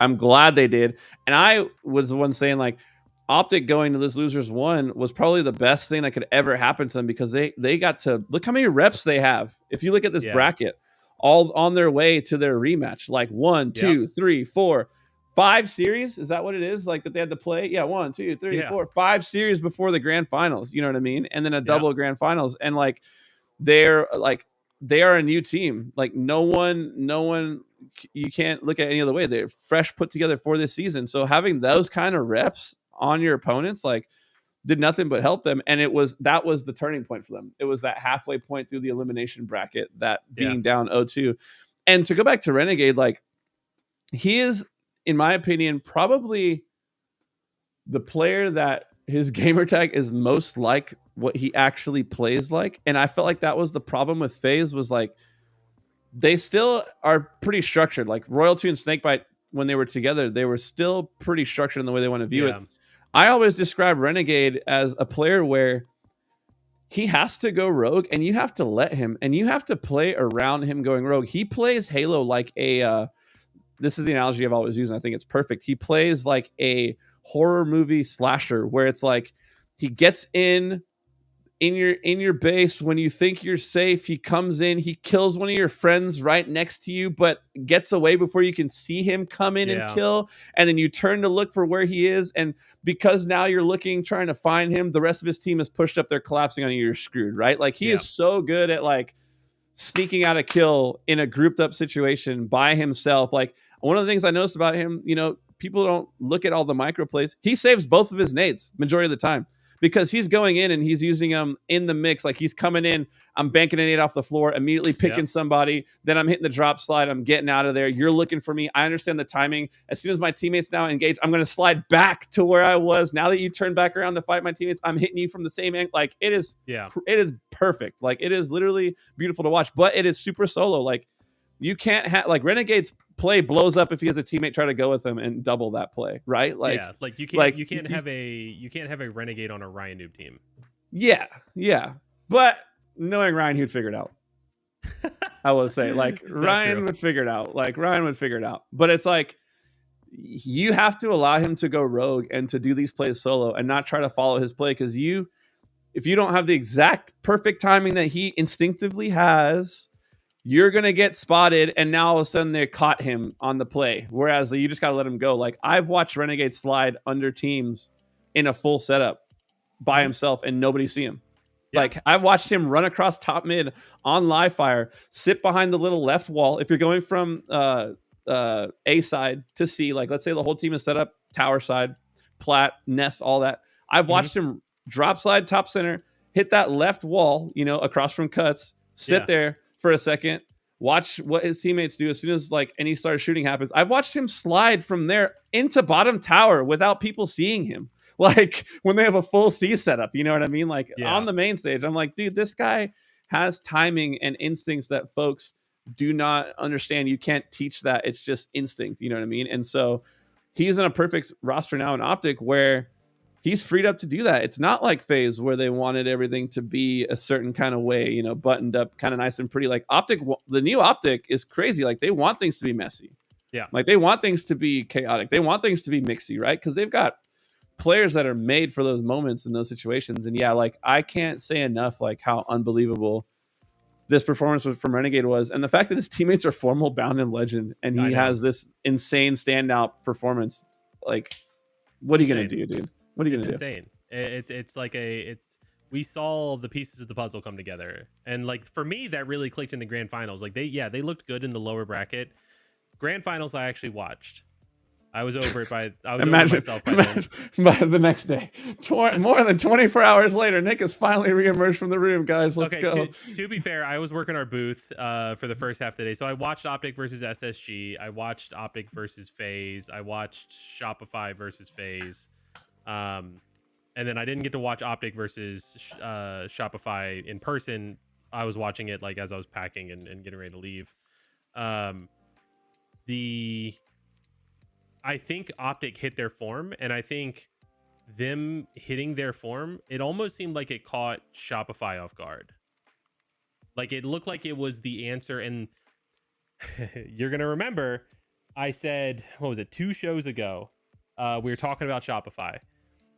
I'm glad they did. And I was the one saying like Optic going to this losers 1 was probably the best thing that could ever happen to them because they got to look how many reps they have. If you look at this bracket, all on their way to their rematch, like 1, 2, 3, 4. 5 series, is that what it is? Like that they had to play? Yeah, 1, 2, 3, 4, 5 series before the grand finals. You know what I mean? And then a double grand finals. And like they are a new team. Like no one, you can't look at any other way. They're fresh put together for this season. So having those kind of reps on your opponents, like did nothing but help them. And that was the turning point for them. It was that halfway point through the elimination bracket, that being down 0-2. And to go back to Renegade, like he is, in my opinion, probably the player that his gamer tag is most like what he actually plays like. And I felt like that was the problem with FaZe, was like they still are pretty structured. Like Royalty and Snakebite, when they were together, they were still pretty structured in the way they want to view it. I always describe Renegade as a player where he has to go rogue and you have to let him, and you have to play around him going rogue. He plays Halo like this is the analogy I've always used, and I think it's perfect. He plays like a horror movie slasher where it's like he gets in your base when you think you're safe. He comes in, he kills one of your friends right next to you, but gets away before you can see him come in and kill. And then you turn to look for where he is. And because now you're looking, trying to find him, the rest of his team is pushed up. They're collapsing on you. You're screwed, right? Like he is so good at like sneaking out a kill in a grouped up situation by himself. Like, one of the things I noticed about him, people don't look at all the micro plays. He saves both of his nades majority of the time because he's going in and he's using them in the mix. Like, he's coming in, I'm banking a nade off the floor, immediately picking somebody, then I'm hitting the drop slide, I'm getting out of there. You're looking for me. I understand the timing. As soon as my teammates now engage, I'm going to slide back to where I was. Now that you turn back around to fight my teammates, I'm hitting you from the same angle. Like, it is perfect. Like, it is literally beautiful to watch, but it is super solo. Like, you can't have, like, Renegade's play blows up if he has a teammate try to go with him and double that play, right? Like, you can't have a Renegade on a Ryan Noob team. Yeah. But knowing Ryan, he'd figure it out. I would say, like, Ryan would figure it out. But it's like, you have to allow him to go rogue and to do these plays solo and not try to follow his play, because if you don't have the exact perfect timing that he instinctively has, you're going to get spotted, and now all of a sudden they caught him on the play. Whereas you just got to let him go. Like, I've watched Renegade slide under teams in a full setup by himself and nobody see him. Yeah. Like, I've watched him run across top mid on live fire, sit behind the little left wall. If you're going from A side to C, like, let's say the whole team is set up tower side, plat, nest, all that. I've watched him drop slide top center, hit that left wall, across from cuts, sit there for a second, watch what his teammates do. As soon as any start shooting happens, I've watched him slide from there into bottom tower without people seeing him. Like, when they have a full C setup, you know what I mean? Like, on the main stage, I'm like, dude, this guy has timing and instincts that folks do not understand. You can't teach that. It's just instinct, you know what I mean? And so he's in a perfect roster now in Optic where he's freed up to do that. It's not like FaZe where they wanted everything to be a certain kind of way, buttoned up, kind of nice and pretty. Like, Optic, the new Optic is crazy. Like, they want things to be messy. Yeah. Like, they want things to be chaotic. They want things to be mixy, right? Because they've got players that are made for those moments in those situations. And I can't say enough, how unbelievable this performance from Renegade was. And the fact that his teammates are formal, bound, and legend, and he has this insane standout performance. Like, what are you going to do, dude? What are you going to do? Insane. We saw the pieces of the puzzle come together. And for me, that really clicked in the grand finals. They looked good in the lower bracket. Grand finals I actually watched. I was over myself by then. By the next day. More than 24 hours later, Nick has finally reemerged from the room, guys. Let's go. To be fair, I was working our booth for the first half of the day. So I watched Optic versus SSG. I watched Optic versus FaZe. I watched Shopify versus FaZe. And then I didn't get to watch Optic versus Shopify in person. I was watching it as I was packing and getting ready to leave. I think Optic hit their form, and I think them hitting their form, it almost seemed like it caught Shopify off guard. Like, it looked like it was the answer. And you're going to remember, I said, 2 shows ago, we were talking about Shopify,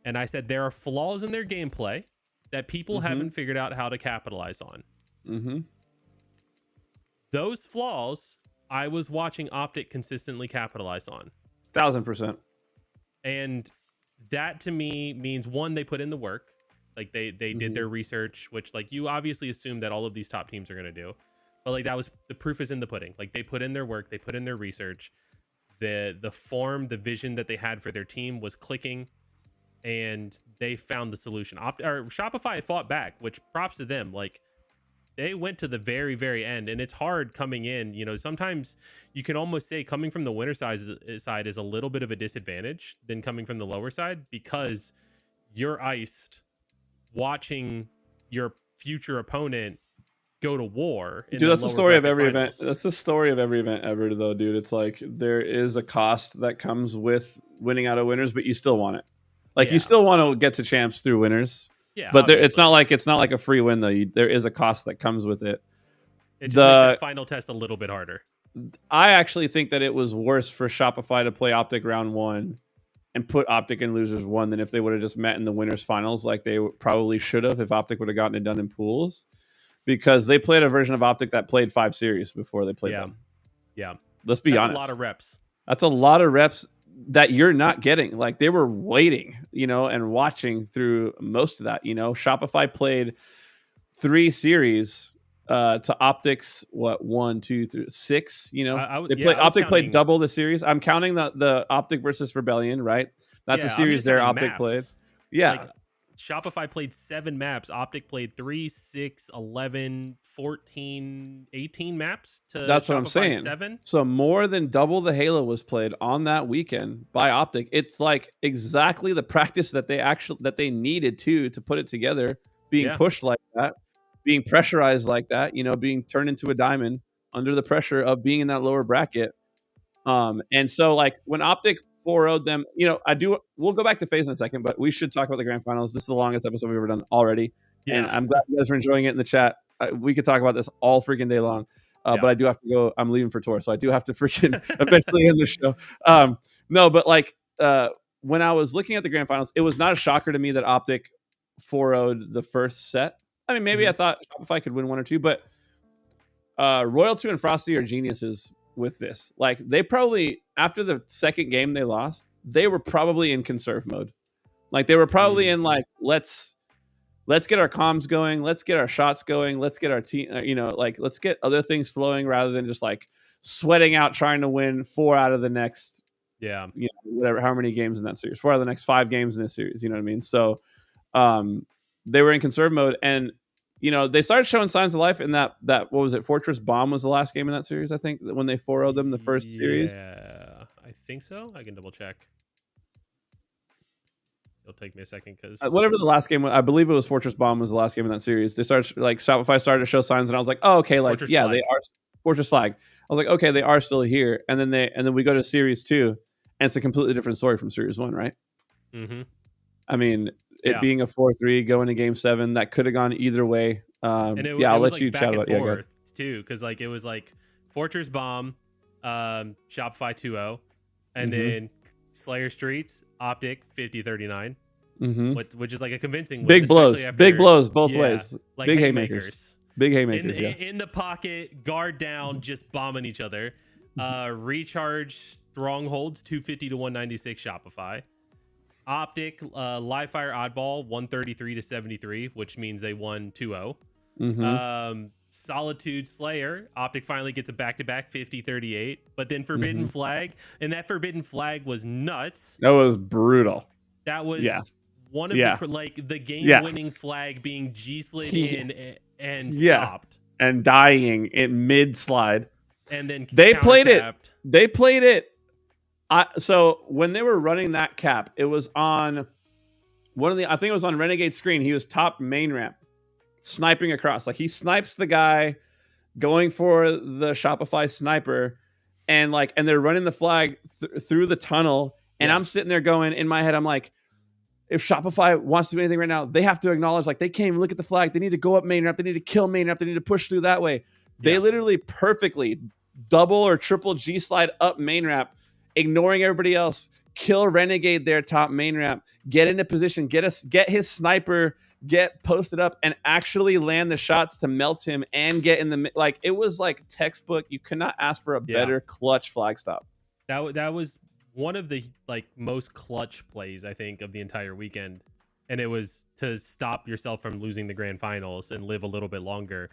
and I said there are flaws in their gameplay that people haven't figured out how to capitalize on. Those flaws, I was watching Optic consistently capitalize on. 1000%. And that to me means, one, they put in the work. They did their research, which you obviously assume that all of these top teams are going to do. But that was, the proof is in the pudding. They put in their work, they put in their research. The form, the vision that they had for their team was clicking, and they found the solution. Shopify fought back, which props to them. They went to the very, very end, and it's hard coming in. Sometimes you can almost say coming from the winner side is a little bit of a disadvantage than coming from the lower side, because you're iced watching your future opponent go to war. Dude, that's the story of every event. That's the story of every event ever, though, dude. It's there is a cost that comes with winning out of winners, but you still want it. You still want to get to champs through winners. Yeah, but it's not like a free win though. There is a cost that comes with it. It just makes that final test a little bit harder. I actually think that it was worse for Shopify to play Optic round 1 and put Optic in losers 1 than if they would have just met in the winners finals like they probably should have if Optic would have gotten it done in pools, because they played a version of Optic that played 5 series before they played them. Yeah. Let's be honest. That's a lot of reps. That's a lot of reps that you're not getting. They were waiting, and watching through most of that. Shopify played 3 series to Optics, what, 1, 2, 3, 6? You know, they yeah, play Optic played double the series. I'm counting the Optic versus Rebellion, right? That's a series there. Optic played. Yeah. Like, Shopify played 7 maps. Optic played 3, 6, 11, 14, 18 maps to That's what I'm saying. 7. So more than double the Halo was played on that weekend by Optic. It's like exactly the practice that they needed to put it together, being pushed like that, being pressurized like that, you know, being turned into a diamond under the pressure of being in that lower bracket. And so like when Optic 4-0'd them, you know, we'll go back to FaZe in a second, but we should talk about the grand finals. This is the longest episode we've ever done already. Yeah. And I'm glad you guys are enjoying it in the chat. We could talk about this all freaking day long. But I do have to go. I'm leaving for tour, so I do have to freaking eventually end the show. No, but like when I was looking at the grand finals, it was not a shocker to me that Optic 4-0'd the first set. I mean, maybe I thought Shopify could win 1 or 2, but Royal 2 and Frosty are geniuses with this. Like, they probably, after the second game they lost, they were probably in conserve mode. Like, they were probably in like, let's get our comms going, let's get our shots going, let's get our team, you know, like, let's get other things flowing rather than just like sweating out trying to win 4 out of the next, you know, whatever, how many games in that series, 4 out of the next 5 games in this series, you know what I mean? So they were in conserve mode, and you know, they started showing signs of life in that what was it, Fortress Bomb was the last game in that series, I think, when they 4-0'd them the first series. Yeah, I think so. I can double check. It'll take me a second because whatever the last game was, I believe it was Fortress Bomb was the last game in that series. They started, like, Shopify started to show signs, and I was like, oh, okay, like, Fortress Flag. They are Fortress Flag. I was like, okay, they are still here. And then we go to series 2, and it's a completely different story from series 1, right? Mm-hmm. I mean, it being a 4-3 going to game 7, that could have gone either way. I'll let you chat about it too, because like it was like Fortress Bomb, Shopify 2-0, and then Slayer Streets, Optic 50-39, which is like a convincing big win, big blows both ways, like big haymakers. Big haymakers, in the pocket, guard down, just bombing each other. Recharge strongholds 250-196 Shopify. Optic, live fire oddball 133-73, which means they won 2-0. Solitude Slayer, Optic finally gets a back-to-back 50-38, but then Forbidden Flag, and that Forbidden Flag was nuts. That was brutal. That was one of the, like, the game-winning flag being G-slid in and stopped. And dying in mid-slide. And then they played it. So when they were running that cap, it was on I think it was on Renegade's screen. He was top main ramp, sniping across. Like, he snipes the guy going for the Shopify sniper, and they're running the flag through the tunnel. And I'm sitting there going, in my head, I'm like, if Shopify wants to do anything right now, they have to acknowledge, like, they can't even look at the flag. They need to go up main ramp. They need to kill main ramp. They need to push through that way. They literally perfectly double or triple G slide up main ramp, ignoring everybody else, kill Renegade there top main ramp, get into position, get his sniper, get posted up, and actually land the shots to melt him and get in the, like, it was like textbook. You could not ask for a better clutch flag stop. That was one of the, like, most clutch plays, I think, of the entire weekend, and it was to stop yourself from losing the grand finals and live a little bit longer.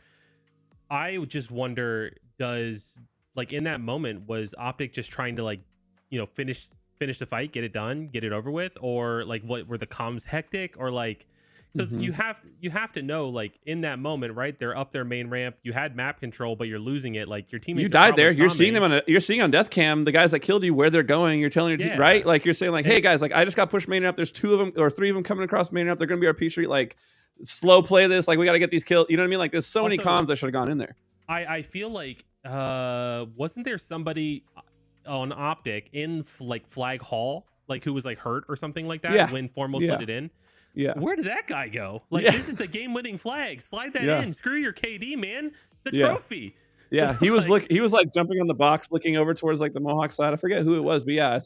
I just wonder, like, in that moment, was Optic just trying to, like, you know, finish the fight, get it done, get it over with, or like, what were the comms hectic, or like, because you have to know, like, in that moment, right, they're up their main ramp, you had map control, but you're losing it, like, your teammates, you died there, you're seeing them you're seeing on death cam the guys that killed you where they're going, you're telling your team, right, like, you're saying, like, hey guys, like, I just got pushed main ramp, there's 2 of them or 3 of them coming across main ramp, they're gonna be our P street, like, slow play this, like, we got to get these kills, you know what I mean? Like, there's so many comms that should have gone in there. I feel like wasn't there somebody on Optic in like Flag Hall, like, who was like hurt or something like that when Formal slid it in? Where did that guy go? Like, this is the game-winning flag. Slide that in. Screw your KD, man. The trophy. Yeah, he was he was like jumping on the box, looking over towards like the Mohawk side. I forget who it was, but yeah,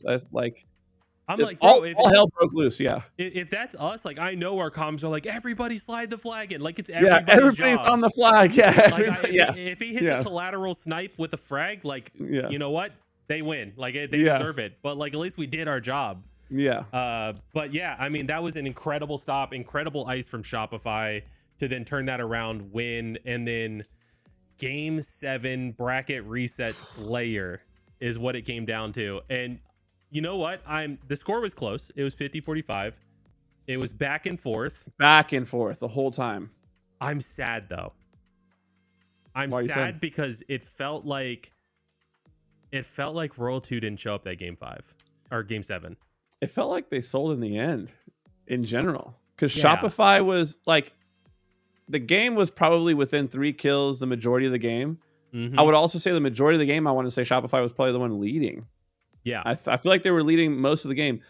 I'm like, bro, all hell broke loose. Yeah, if that's us, like, I know our comms are like, everybody slide the flag in, like, it's everybody's job. On the flag. Yeah, like, if he hits a collateral snipe with a frag, like, you know what, they win. Like, they deserve it. But like, at least we did our job. Yeah. But yeah, I mean, that was an incredible stop, incredible ice from Shopify to then turn that around, win, and then Game 7 bracket reset slayer is what it came down to. And you know what? The score was close. It was 50-45. It was back and forth the whole time. I'm sad though. I'm Why are you sad sad? because it felt like Royal 2 didn't show up that game 5 or game 7. It felt like they sold in the end in general, because Yeah. Shopify was like, the game was probably within 3 kills the majority of the game. Mhm. I would also say the majority of the game, I want to say Shopify was probably the one leading. Yeah. I feel like they were leading most of the game.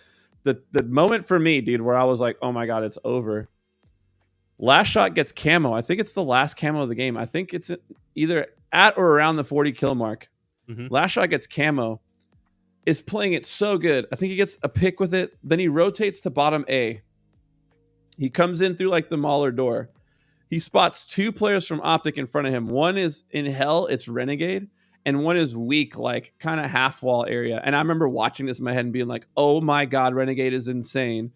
The moment for me, dude, where I was like, oh my God, it's over. Last shot gets camo. I think it's the last camo of the game. I think it's either at or around the 40 kill mark. Mhm. Last shot gets camo. Is playing it so good. I think he gets a pick with it. Then he rotates to bottom A. He comes in through like the Mauler door. He spots 2 players from Optic in front of him. One is in hell, it's Renegade, and one is weak, like kind of half wall area. And I remember watching this in my head and being like, oh my God, Renegade is insane.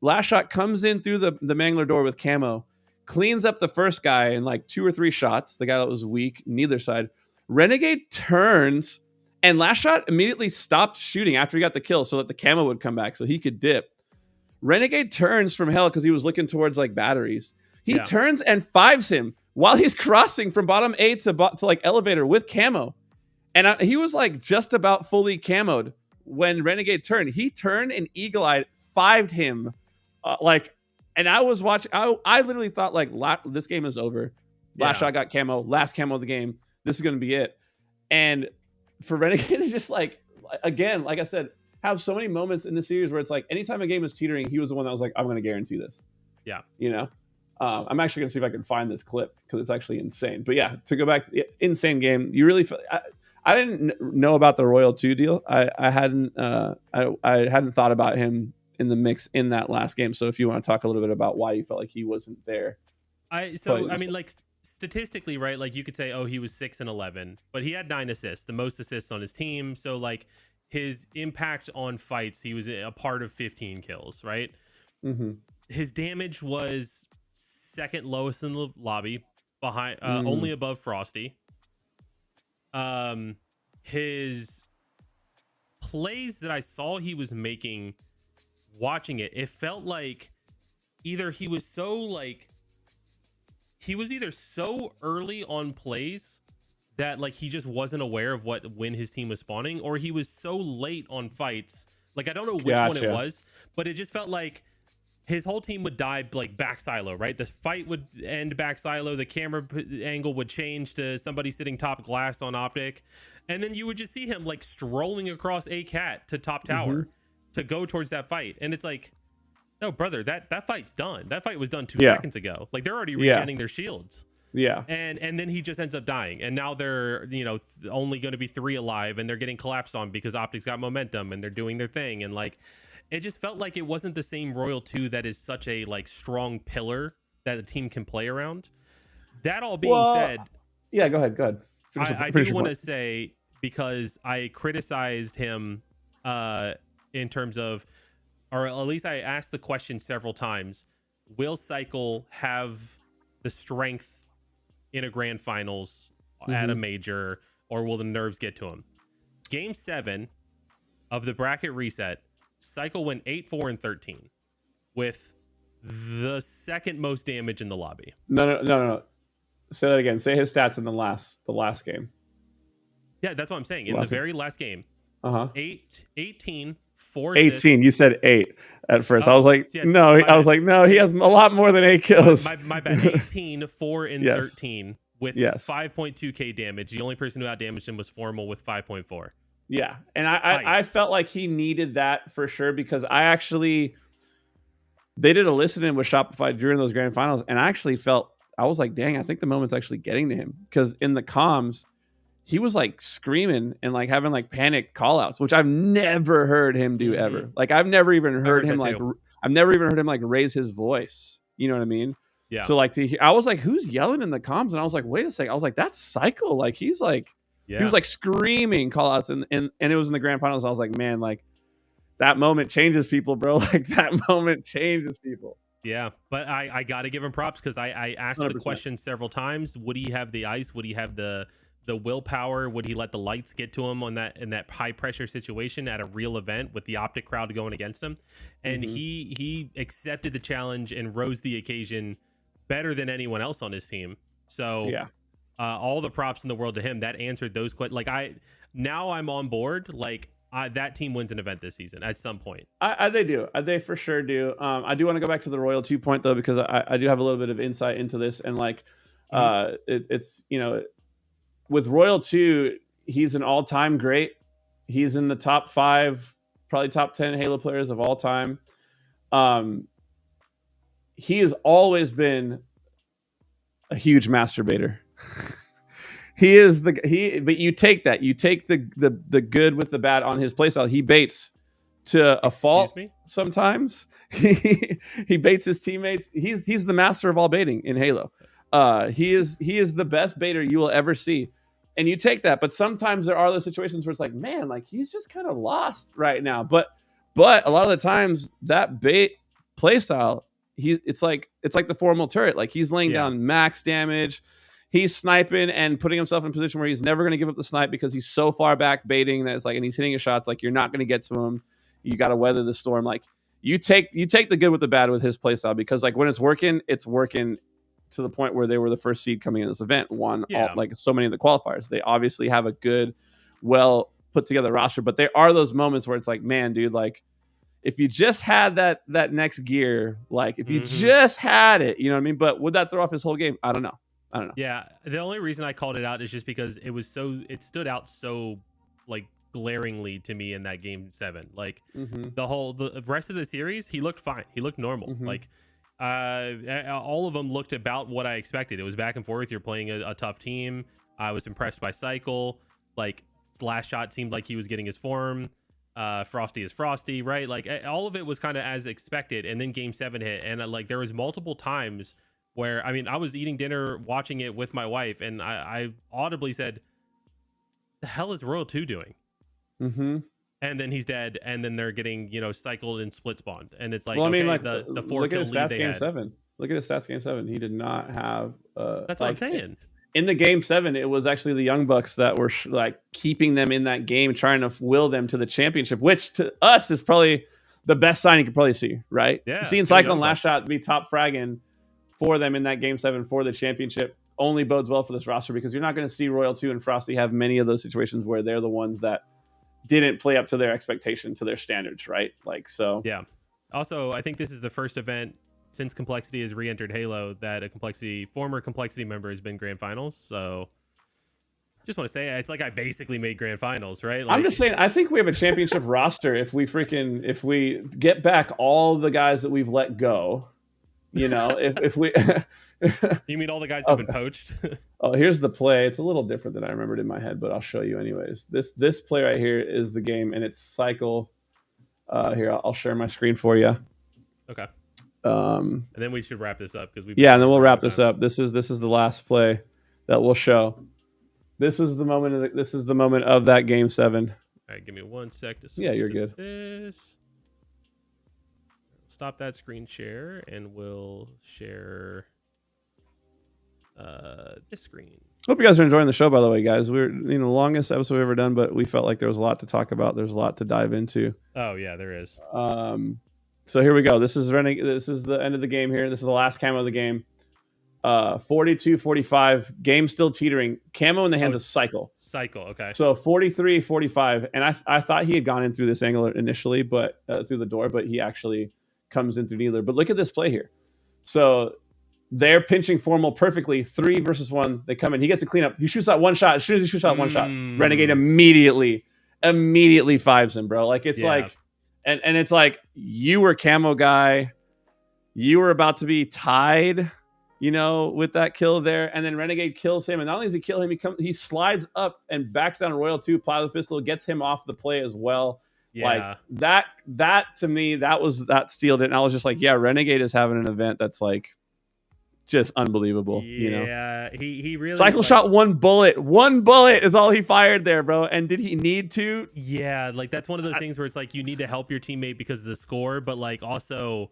Last shot comes in through the Mangler door with camo, cleans up the first guy in like 2 or 3 shots, the guy that was weak, neither side. Renegade turns, and Last shot immediately stopped shooting after he got the kill so that the camo would come back so he could dip. Renegade turns from hell because he was looking towards like batteries. He turns and fives him while he's crossing from bottom A to like elevator with camo. And he was like just about fully camoed when Renegade turned. He turned and eagle-eyed fived him. And I was watching. I literally thought like this game is over. Last shot got camo. Last camo of the game. This is going to be it. And for Renegade to just like, again, like I said, have so many moments in the series where it's like anytime a game is teetering, he was the one that was like, I'm going to guarantee this. Yeah. You know, I'm actually going to see if I can find this clip because it's actually insane. But yeah, to go back, insane game. You really, I didn't know about the Royal 2 deal. I hadn't thought about him in the mix in that last game. So if you want to talk a little bit about why you felt like he wasn't there. I mean, like statistically, right? Like you could say, oh, he was 6 and 11, but he had 9 assists, the most assists on his team. So like his impact on fights, he was a part of 15 kills, right? Mm-hmm. His damage was second lowest in the lobby, behind only above Frosty. His plays that I saw he was making, watching it felt like either he was either so early on plays that like he just wasn't aware of when his team was spawning, or he was so late on fights. Like I don't know which one it was, but it just felt like his whole team would die like back silo, right? The fight would end back silo, the camera angle would change to somebody sitting top glass on Optic, and then you would just see him like strolling across a cat to top tower to go towards that fight. And it's like, no, brother, that fight's done. That fight was done 2 seconds ago. Like they're already regenning their shields. Yeah. And then he just ends up dying. And now they're, only going to be 3 alive, and they're getting collapsed on because Optic's got momentum and they're doing their thing. And like, it just felt like it wasn't the same Royal 2 that is such a like strong pillar that a team can play around. That all being said. Yeah, go ahead. I do want to say, because I criticized him in terms of, or at least I asked the question several times, will Cycle have the strength in a grand finals at a major, or will the nerves get to him? Game 7 of the bracket reset, Cycle went 8-4-13 with the second most damage in the lobby. No. Say that again. Say his stats in the last game. Yeah, that's what I'm saying. In the very last game, 18, 4 18. assists. You said 8 at first. I was like, yes, no. I was like, no. He has a lot more than 8 kills. My bad. 18, 4 and 13 with 5.2k damage. The only person who outdamaged him was Formal with 5.4. Yeah, and I felt like he needed that for sure, because they did a listen-in with Shopify during those grand finals, and I was like, dang, I think the moment's actually getting to him, because in the comms, he was like screaming and like having like panic call-outs, which I've never heard him do ever. Like I've never even heard him like raise his voice. You know what I mean? Yeah. So like I was like, who's yelling in the comms? And I was like, wait a second. I was like, that's Cycle. Like he's like, he was like screaming call-outs, and it was in the grand finals. I was like, man, like that moment changes people, bro. Like that moment changes people. Yeah, but I got to give him props because I asked the 100%. question several times. Would he have the ice? Would he have the willpower? Would he let the lights get to him on that in that high pressure situation at a real event with the optic crowd going against him? And Mhm. he accepted the challenge and rose the occasion better than anyone else on his team. So Yeah. all the props in the world to him. That answered those questions. Like now I'm on board. Like that team wins an event this season at some point. They do. They for sure do. I do want to go back to the Royal 2 point though, because I do have a little bit of insight into this, and like, it's with Royal 2, he's an all-time great. He's in the top 5, probably top 10 Halo players of all time. He has always been a huge masturbator. But you take that. You take the good with the bad on his playstyle. He baits to a fault sometimes. He baits his teammates. He's the master of all baiting in Halo. He is the best baiter you will ever see. And you take that, but sometimes there are those situations where it's like, man, like he's just kind of lost right now. But a lot of the times that bait playstyle, it's like the formal turret. Like he's laying down max damage. He's sniping and putting himself in a position where he's never going to give up the snipe because he's so far back baiting that it's like, and he's hitting his shots. Like you're not going to get to him. You got to weather the storm. Like you take the good with the bad with his playstyle, because like when it's working to the point where they were the first seed coming in this event, won like so many of the qualifiers. They obviously have a good, well put together roster, but there are those moments where it's like, man, dude, like if you just had that next gear, like if you just had it, you know what I mean? But would that throw off his whole game? I don't know. Yeah, the only reason I called it out is just because it stood out so like glaringly to me in that game 7. Like the rest of the series, he looked fine. He looked normal. Like all of them looked about what I expected. It was back and forth. You're playing a tough team. I was impressed by Cycle. Like last shot seemed like he was getting his form. Frosty is Frosty, right? Like all of it was kind of as expected. And then game 7 hit, and like there was multiple times where, I mean, I was eating dinner watching it with my wife, and I audibly said, the hell is Royal 2 doing? And then he's dead, and then they're getting, cycled and split spawned. And it's like, well, I mean, like the 4 look at kill his lead stats they game had. 7. Look at his stats game 7. He did not have That's what I'm saying. In the game 7, it was actually the Young Bucks that were like keeping them in that game, trying to will them to the championship, which to us is probably the best sign you could probably see, right? Yeah, seeing Cycle and Last Shot be top fragging for them in that game 7 for the championship only bodes well for this roster, because you're not going to see Royal 2 and Frosty have many of those situations where they're the ones that didn't play up to their expectation, to their standards, right? Like, so yeah. Also, I think this is the first event since Complexity has re-entered Halo that a former Complexity member has been Grand Finals. So just want to say, it's like I basically made Grand Finals, right? Like, I'm just saying, I think we have a championship roster if we get back all the guys that we've let go. If we you mean all the guys who've been poached? Oh, here's the play. It's a little different than I remembered in my head, but I'll show you anyways. This play right here is the game, and it's Cycle. Here, I'll share my screen for you. Okay. And then we should wrap this up, because and then we'll wrap this up. This is the last play that we'll show. This is the moment of that game 7. All right, give me 1 sec to switch. Yeah, you're good. This. Stop that screen share, and we'll share this screen. Hope you guys are enjoying the show, by the way, guys. We're the longest episode we've ever done, but we felt like there was a lot to talk about. There's a lot to dive into. Oh yeah, there is. So here we go. This is the end of the game here. This is the last camo of the game. 42-45. Game still teetering. Camo in the hands of Cycle. Cycle, okay. So 43-45. And I thought he had gone in through this angle initially, but through the door, but he actually comes in through neither. But look at this play here. So they're pinching formal perfectly. 3 versus 1. They come in. He gets a cleanup. He shoots out one shot. As soon as he shoots out one shot, Renegade immediately fives him, bro. Like it's like, and it's like, you were camo guy. You were about to be tied, with that kill there. And then Renegade kills him. And not only does he kill him, he slides up and backs down Royal 2, plow the pistol, gets him off the play as well. Yeah. Like that to me, that stealed it. And I was just like, yeah, Renegade is having an event that's like just unbelievable. Yeah, he really Cycle shot one bullet is all he fired there, bro. And did he need to? Yeah, like that's one of those things where it's like you need to help your teammate because of the score, but like also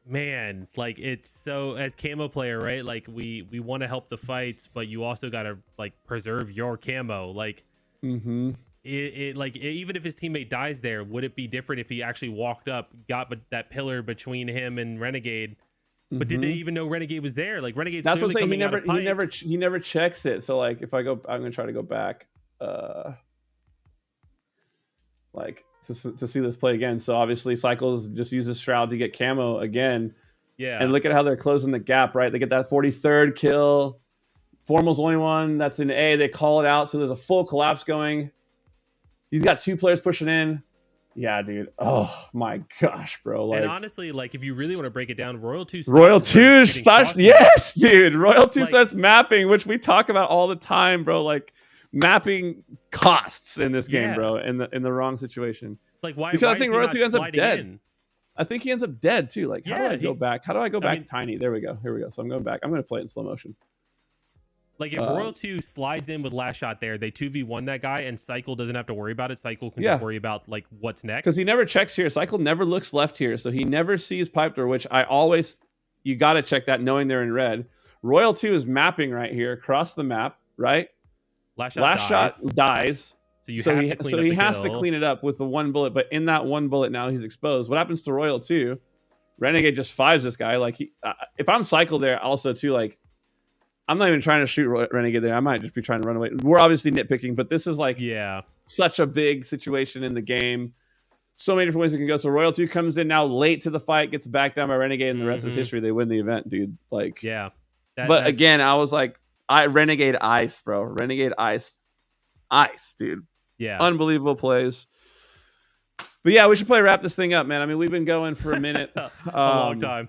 man, like it's so as camo player, right? Like we want to help the fights, but you also gotta like preserve your camo. Like Mm-hmm. even if his teammate dies there, would it be different if he actually walked up, got that pillar between him and Renegade? But did they Mm-hmm. even know Renegade was there? Like Renegade's That's what I'm clearly saying. He coming out never, of he never, pipes. he never checks it. So like, if I go, I'm gonna try to go back, like to see this play again. So obviously, Cycles just uses Shroud to get camo again, Yeah. and look at how they're closing the gap. Right, they get that 43rd kill. Formal's the only one that's in A. They call it out, so there's a full collapse going. He's got 2 players pushing in. Yeah, dude. Oh my gosh, bro. Like, And honestly, like if you really want to break it down, Royal 2 Royal starts getting 2 starts, cross-mapped. yes, dude. Royal 2 Like- starts mapping, which we talk about all the time, bro. Like mapping costs in this game, Yeah. bro, in the wrong situation. Like why? Because I why think is he Royal not 2 ends up sliding dead. in? I think he ends up dead too. Like, how do Yeah, I go back? How do I go I back mean- tiny? There we go. Here we go. So I'm going back. I'm going to play it in slow motion. Like if Royal 2 slides in with last shot there, they 2v1 that guy, and Cycle doesn't have to worry about it. Cycle can Yeah. just worry about like what's next. Because he never checks here. Cycle never looks left here. So he never sees pipe door, which I always, you got to check that knowing they're in red. Royal 2 is mapping right here across the map, right? Last Last dies. shot dies. So you So have he, to clean so up he the has to kill. clean it up with the 1 bullet. But in that 1 bullet now, he's exposed. What happens to Royal 2? Renegade just fives this guy. Like, if I'm Cycle there also too, like, I'm not even trying to shoot Renegade there. I might just be trying to run away. We're obviously nitpicking, but this is like Yeah. such a big situation in the game. So many different ways it can go. So Royal 2 comes in now late to the fight, gets backed down by Renegade, and the rest is Mhm. history. They win the event, dude. Like, Yeah. but That's- again, I was like, Renegade Ice, bro. Renegade Ice, dude. yeah. Unbelievable plays. But yeah, we should wrap this thing up, man. I mean, we've been going for a minute. a long time.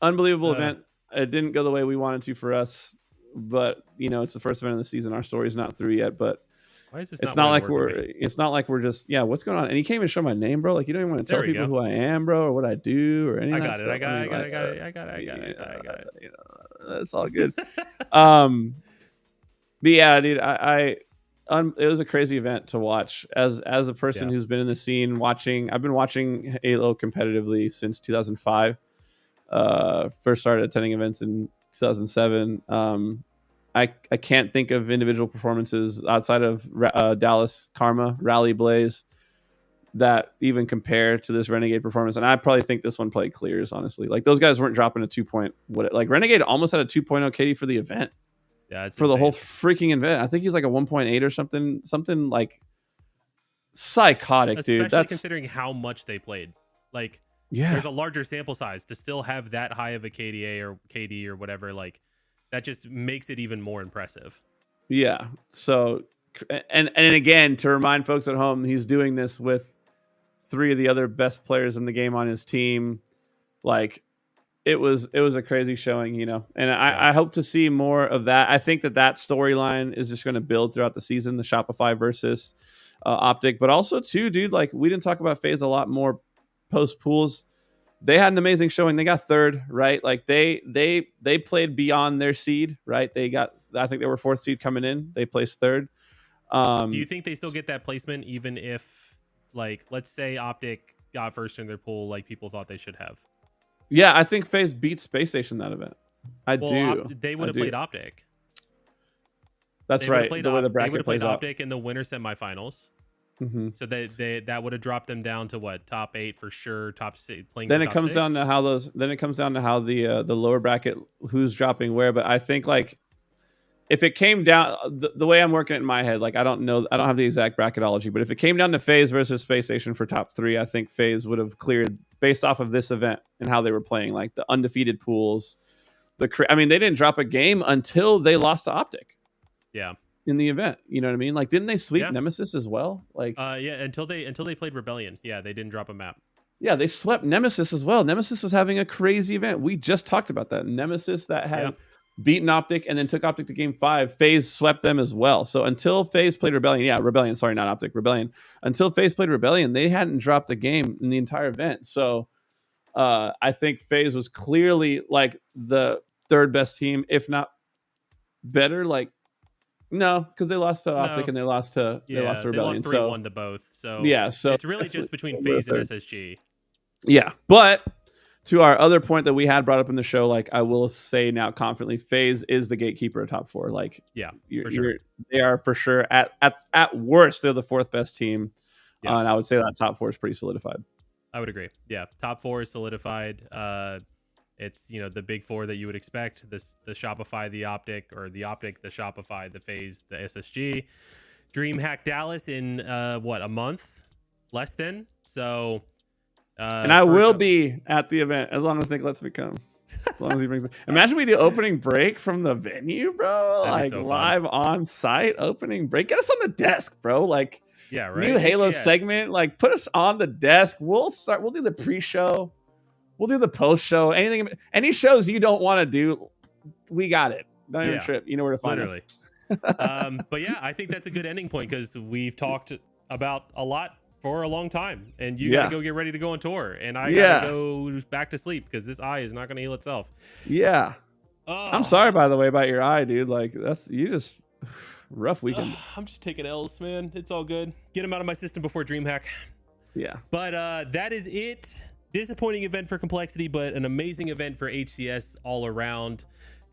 Unbelievable Uh. event. It didn't go the way we wanted to for us, but you know, it's the first event of the season. Our story's not through yet, but Why is this it's not not like working we're. for me? It's not like we're just. Yeah, what's going on? And you can't even show my name, bro. Like you don't even want to There tell we people go. who I am, bro, or what I do, or any. I of that got it. stuff. I got it. I mean, got it. like, I got it. I got it. I got it. You know, that's all good. But yeah, dude, it was a crazy event to watch as a person Yeah. who's been in the scene watching. I've been watching Halo competitively since 2005. First started attending events in 2007. I can't think of individual performances outside of Dallas Karma, Rally Blaze that even compare to this Renegade performance. And I probably think this one played clears, honestly. Like those guys weren't dropping a 2 point. Like Renegade almost had a 2.0 KD for the event. Yeah, it's For the whole insane. freaking event. I think he's like a 1.8 or something like psychotic, Especially dude. That's considering how much they played. Like, yeah. there's a larger sample size to still have that high of a KDA or KD or whatever. Like, that just makes it even more impressive. Yeah. So, and again, to remind folks at home, he's doing this with 3 of the other best players in the game on his team. Like, it was a crazy showing, you know, and I hope to see more of that. I think that storyline is just going to build throughout the season, the Shopify versus Optic, but also too, dude, like we didn't talk about FaZe a lot more post pools. They had an amazing showing. They got 3rd, right? Like they played beyond their seed, right? I think they were 4th seed coming in. They placed 3rd. Do you think they still get that placement even if, like, let's say Optic got first in their pool like people thought they should have? Yeah, I think FaZe beat Space Station that event. I Well, do. They would have played Optic. That's They would've right. played The way the They bracket would have played plays out. Optic in the winter semifinals. Mm-hmm. So that would have dropped them down to what, top 8 for sure, top 6 playing. Then for it top comes 6? down to how those. Then it comes down to how the lower bracket who's dropping where. But I think like if it came down the way I'm working it in my head, like I don't have the exact bracketology, but if it came down to FaZe versus Space Station for top 3, I think FaZe would have cleared based off of this event and how they were playing, like the undefeated pools. I mean, they didn't drop a game until they lost to Optic. Yeah. In the event, you know what I mean? Like, didn't they sweep Yeah. Nemesis as well? Like, Yeah, until they played Rebellion. Yeah, they didn't drop a map. yeah, they swept Nemesis as well. Nemesis was having a crazy event. We just talked about that. Nemesis that had beaten Optic and then took Optic to game 5. FaZe swept them as well. So until FaZe played Rebellion, sorry, not Optic, Rebellion. Until FaZe played Rebellion, they hadn't dropped a game in the entire event. So I think FaZe was clearly like the 3rd best team, if not better. Like, no, because they lost to Optic and they lost to Rebellion. They lost 3-1 to both. So yeah, so it's really just between FaZe and SSG. Yeah, but to our other point that we had brought up in the show, like I will say now confidently, FaZe is the gatekeeper of top 4. Like, Yeah, you're, for sure. they are for sure at worst they're the 4th best team, Yeah. and I would say that top 4 is pretty solidified. I would agree. Yeah, top 4 is solidified. It's the big 4 that you would expect. The Shopify, the Optic, or the Optic, the Shopify, the FaZe, the SSG, DreamHack Dallas in a month, less than. So, and I will be at the event as long as Nick lets me come. As long as he brings me. Imagine we do opening break from the venue, bro. Like so live on site opening break. Get us on the desk, bro. Like, yeah, right. New Halo segment. Like, put us on the desk. We'll do the pre-show. We'll do the post-show. Any shows you don't want to do, we got it. Don't even trip. You know where to find us. But yeah, I think that's a good ending point because we've talked about a lot for a long time, and you gotta go get ready to go on tour, and I gotta go back to sleep because this eye is not gonna heal itself. Yeah. I'm sorry, by the way, about your eye, dude. Like, rough weekend. I'm just taking L's, man. It's all good. Get them out of my system before DreamHack. Yeah. But that is it. Disappointing event for Complexity, but an amazing event for HCS all around.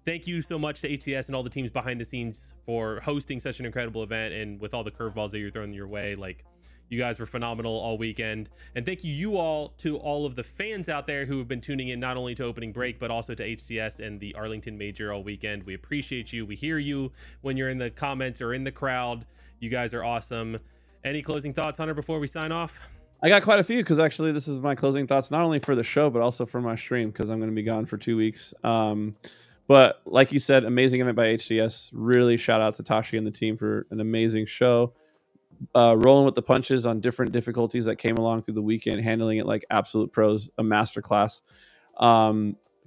Thank you so much to HCS and all the teams behind the scenes for hosting such an incredible event, and with all the curveballs that you're throwing your way. Like, you guys were phenomenal all weekend. And thank you all to all of the fans out there who have been tuning in not only to Opening Break, but also to HCS and the Arlington Major all weekend. We appreciate you. We hear you when you're in the comments or in the crowd. You guys are awesome. Any closing thoughts, Hunter, before we sign off? I got quite a few because actually this is my closing thoughts, not only for the show, but also for my stream because I'm going to be gone for 2 weeks. But like you said, amazing event by HCS. Really shout out to Tashi and the team for an amazing show. Rolling with the punches on different difficulties that came along through the weekend, handling it like absolute pros, a masterclass.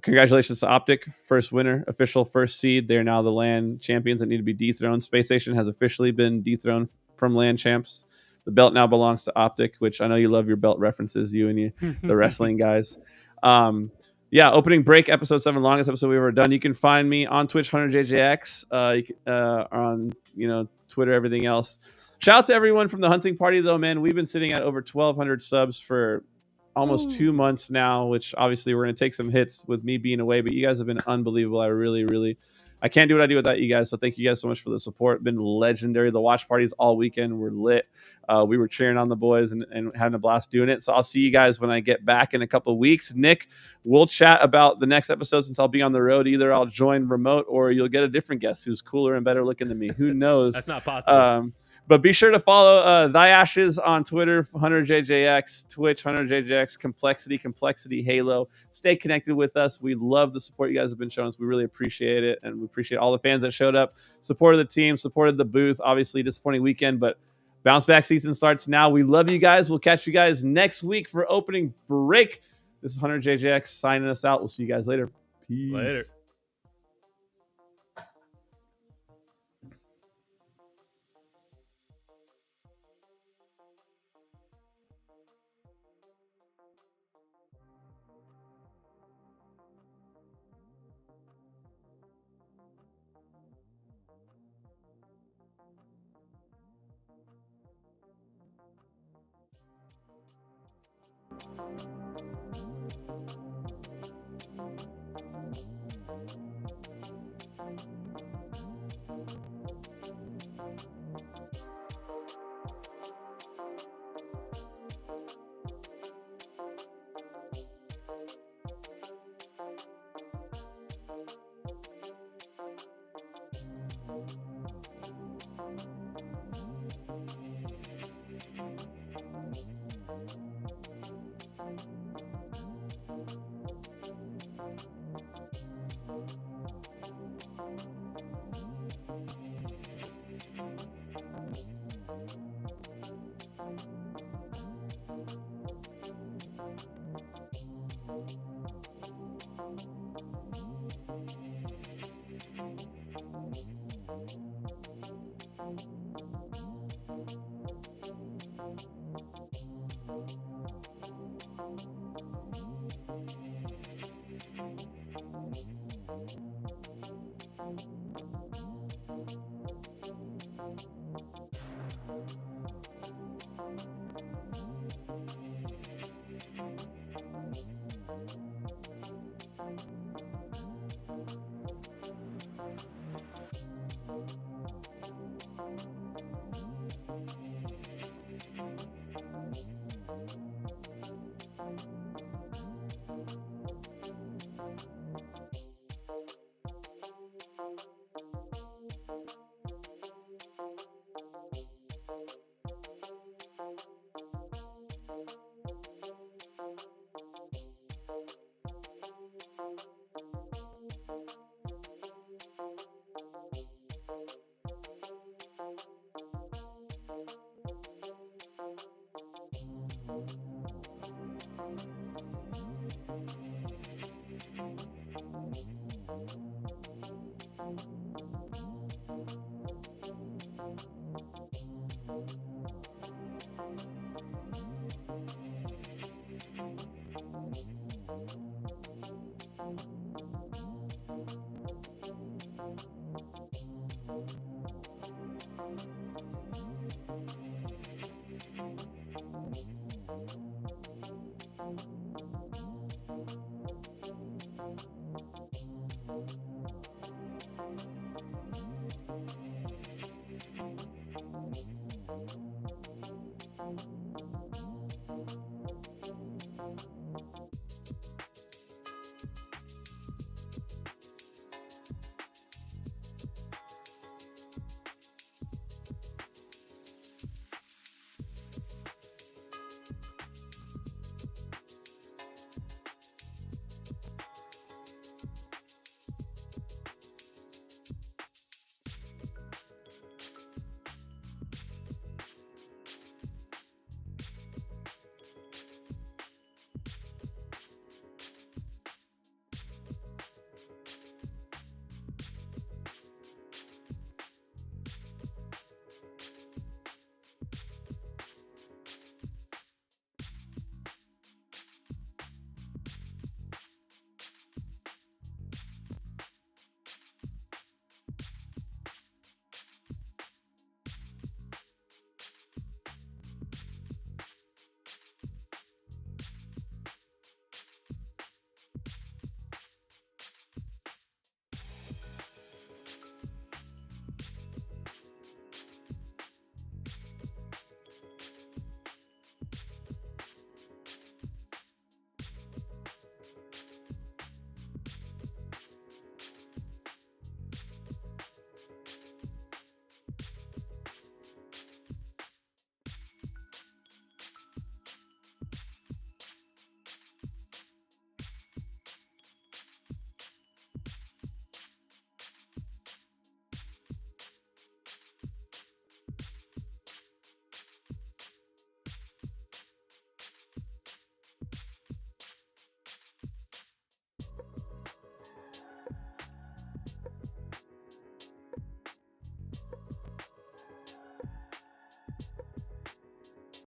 Congratulations to Optic, first winner, official first seed. They're now the LAN champions that need to be dethroned. Space Station has officially been dethroned from LAN champs. The belt now belongs to Optic, which I know you love your belt references, you and you, the wrestling guys. Yeah, Opening Break, episode 7, longest episode we've ever done. You can find me on Twitch, HunterJJX, on Twitter, everything else. Shout out to everyone from the hunting party, though, man. We've been sitting at over 1,200 subs for almost 2 months now, which obviously we're going to take some hits with me being away, but you guys have been unbelievable. I can't do what I do without you guys, so thank you guys so much for the support. Been legendary. The watch parties all weekend were lit. We were cheering on the boys and having a blast doing it. So I'll see you guys when I get back in a couple of weeks. Nick, we'll chat about the next episode since I'll be on the road. Either I'll join remote or you'll get a different guest who's cooler and better looking than me. Who knows? That's not possible. But be sure to follow Thy Ashes on Twitter, HunterJJX, Twitch, HunterJJX, Complexity, Halo. Stay connected with us. We love the support you guys have been showing us. We really appreciate it. And we appreciate all the fans that showed up, supported the team, supported the booth. Obviously, disappointing weekend, but bounce back season starts now. We love you guys. We'll catch you guys next week for Opening Break. This is HunterJJX signing us out. We'll see you guys later. Peace. Later.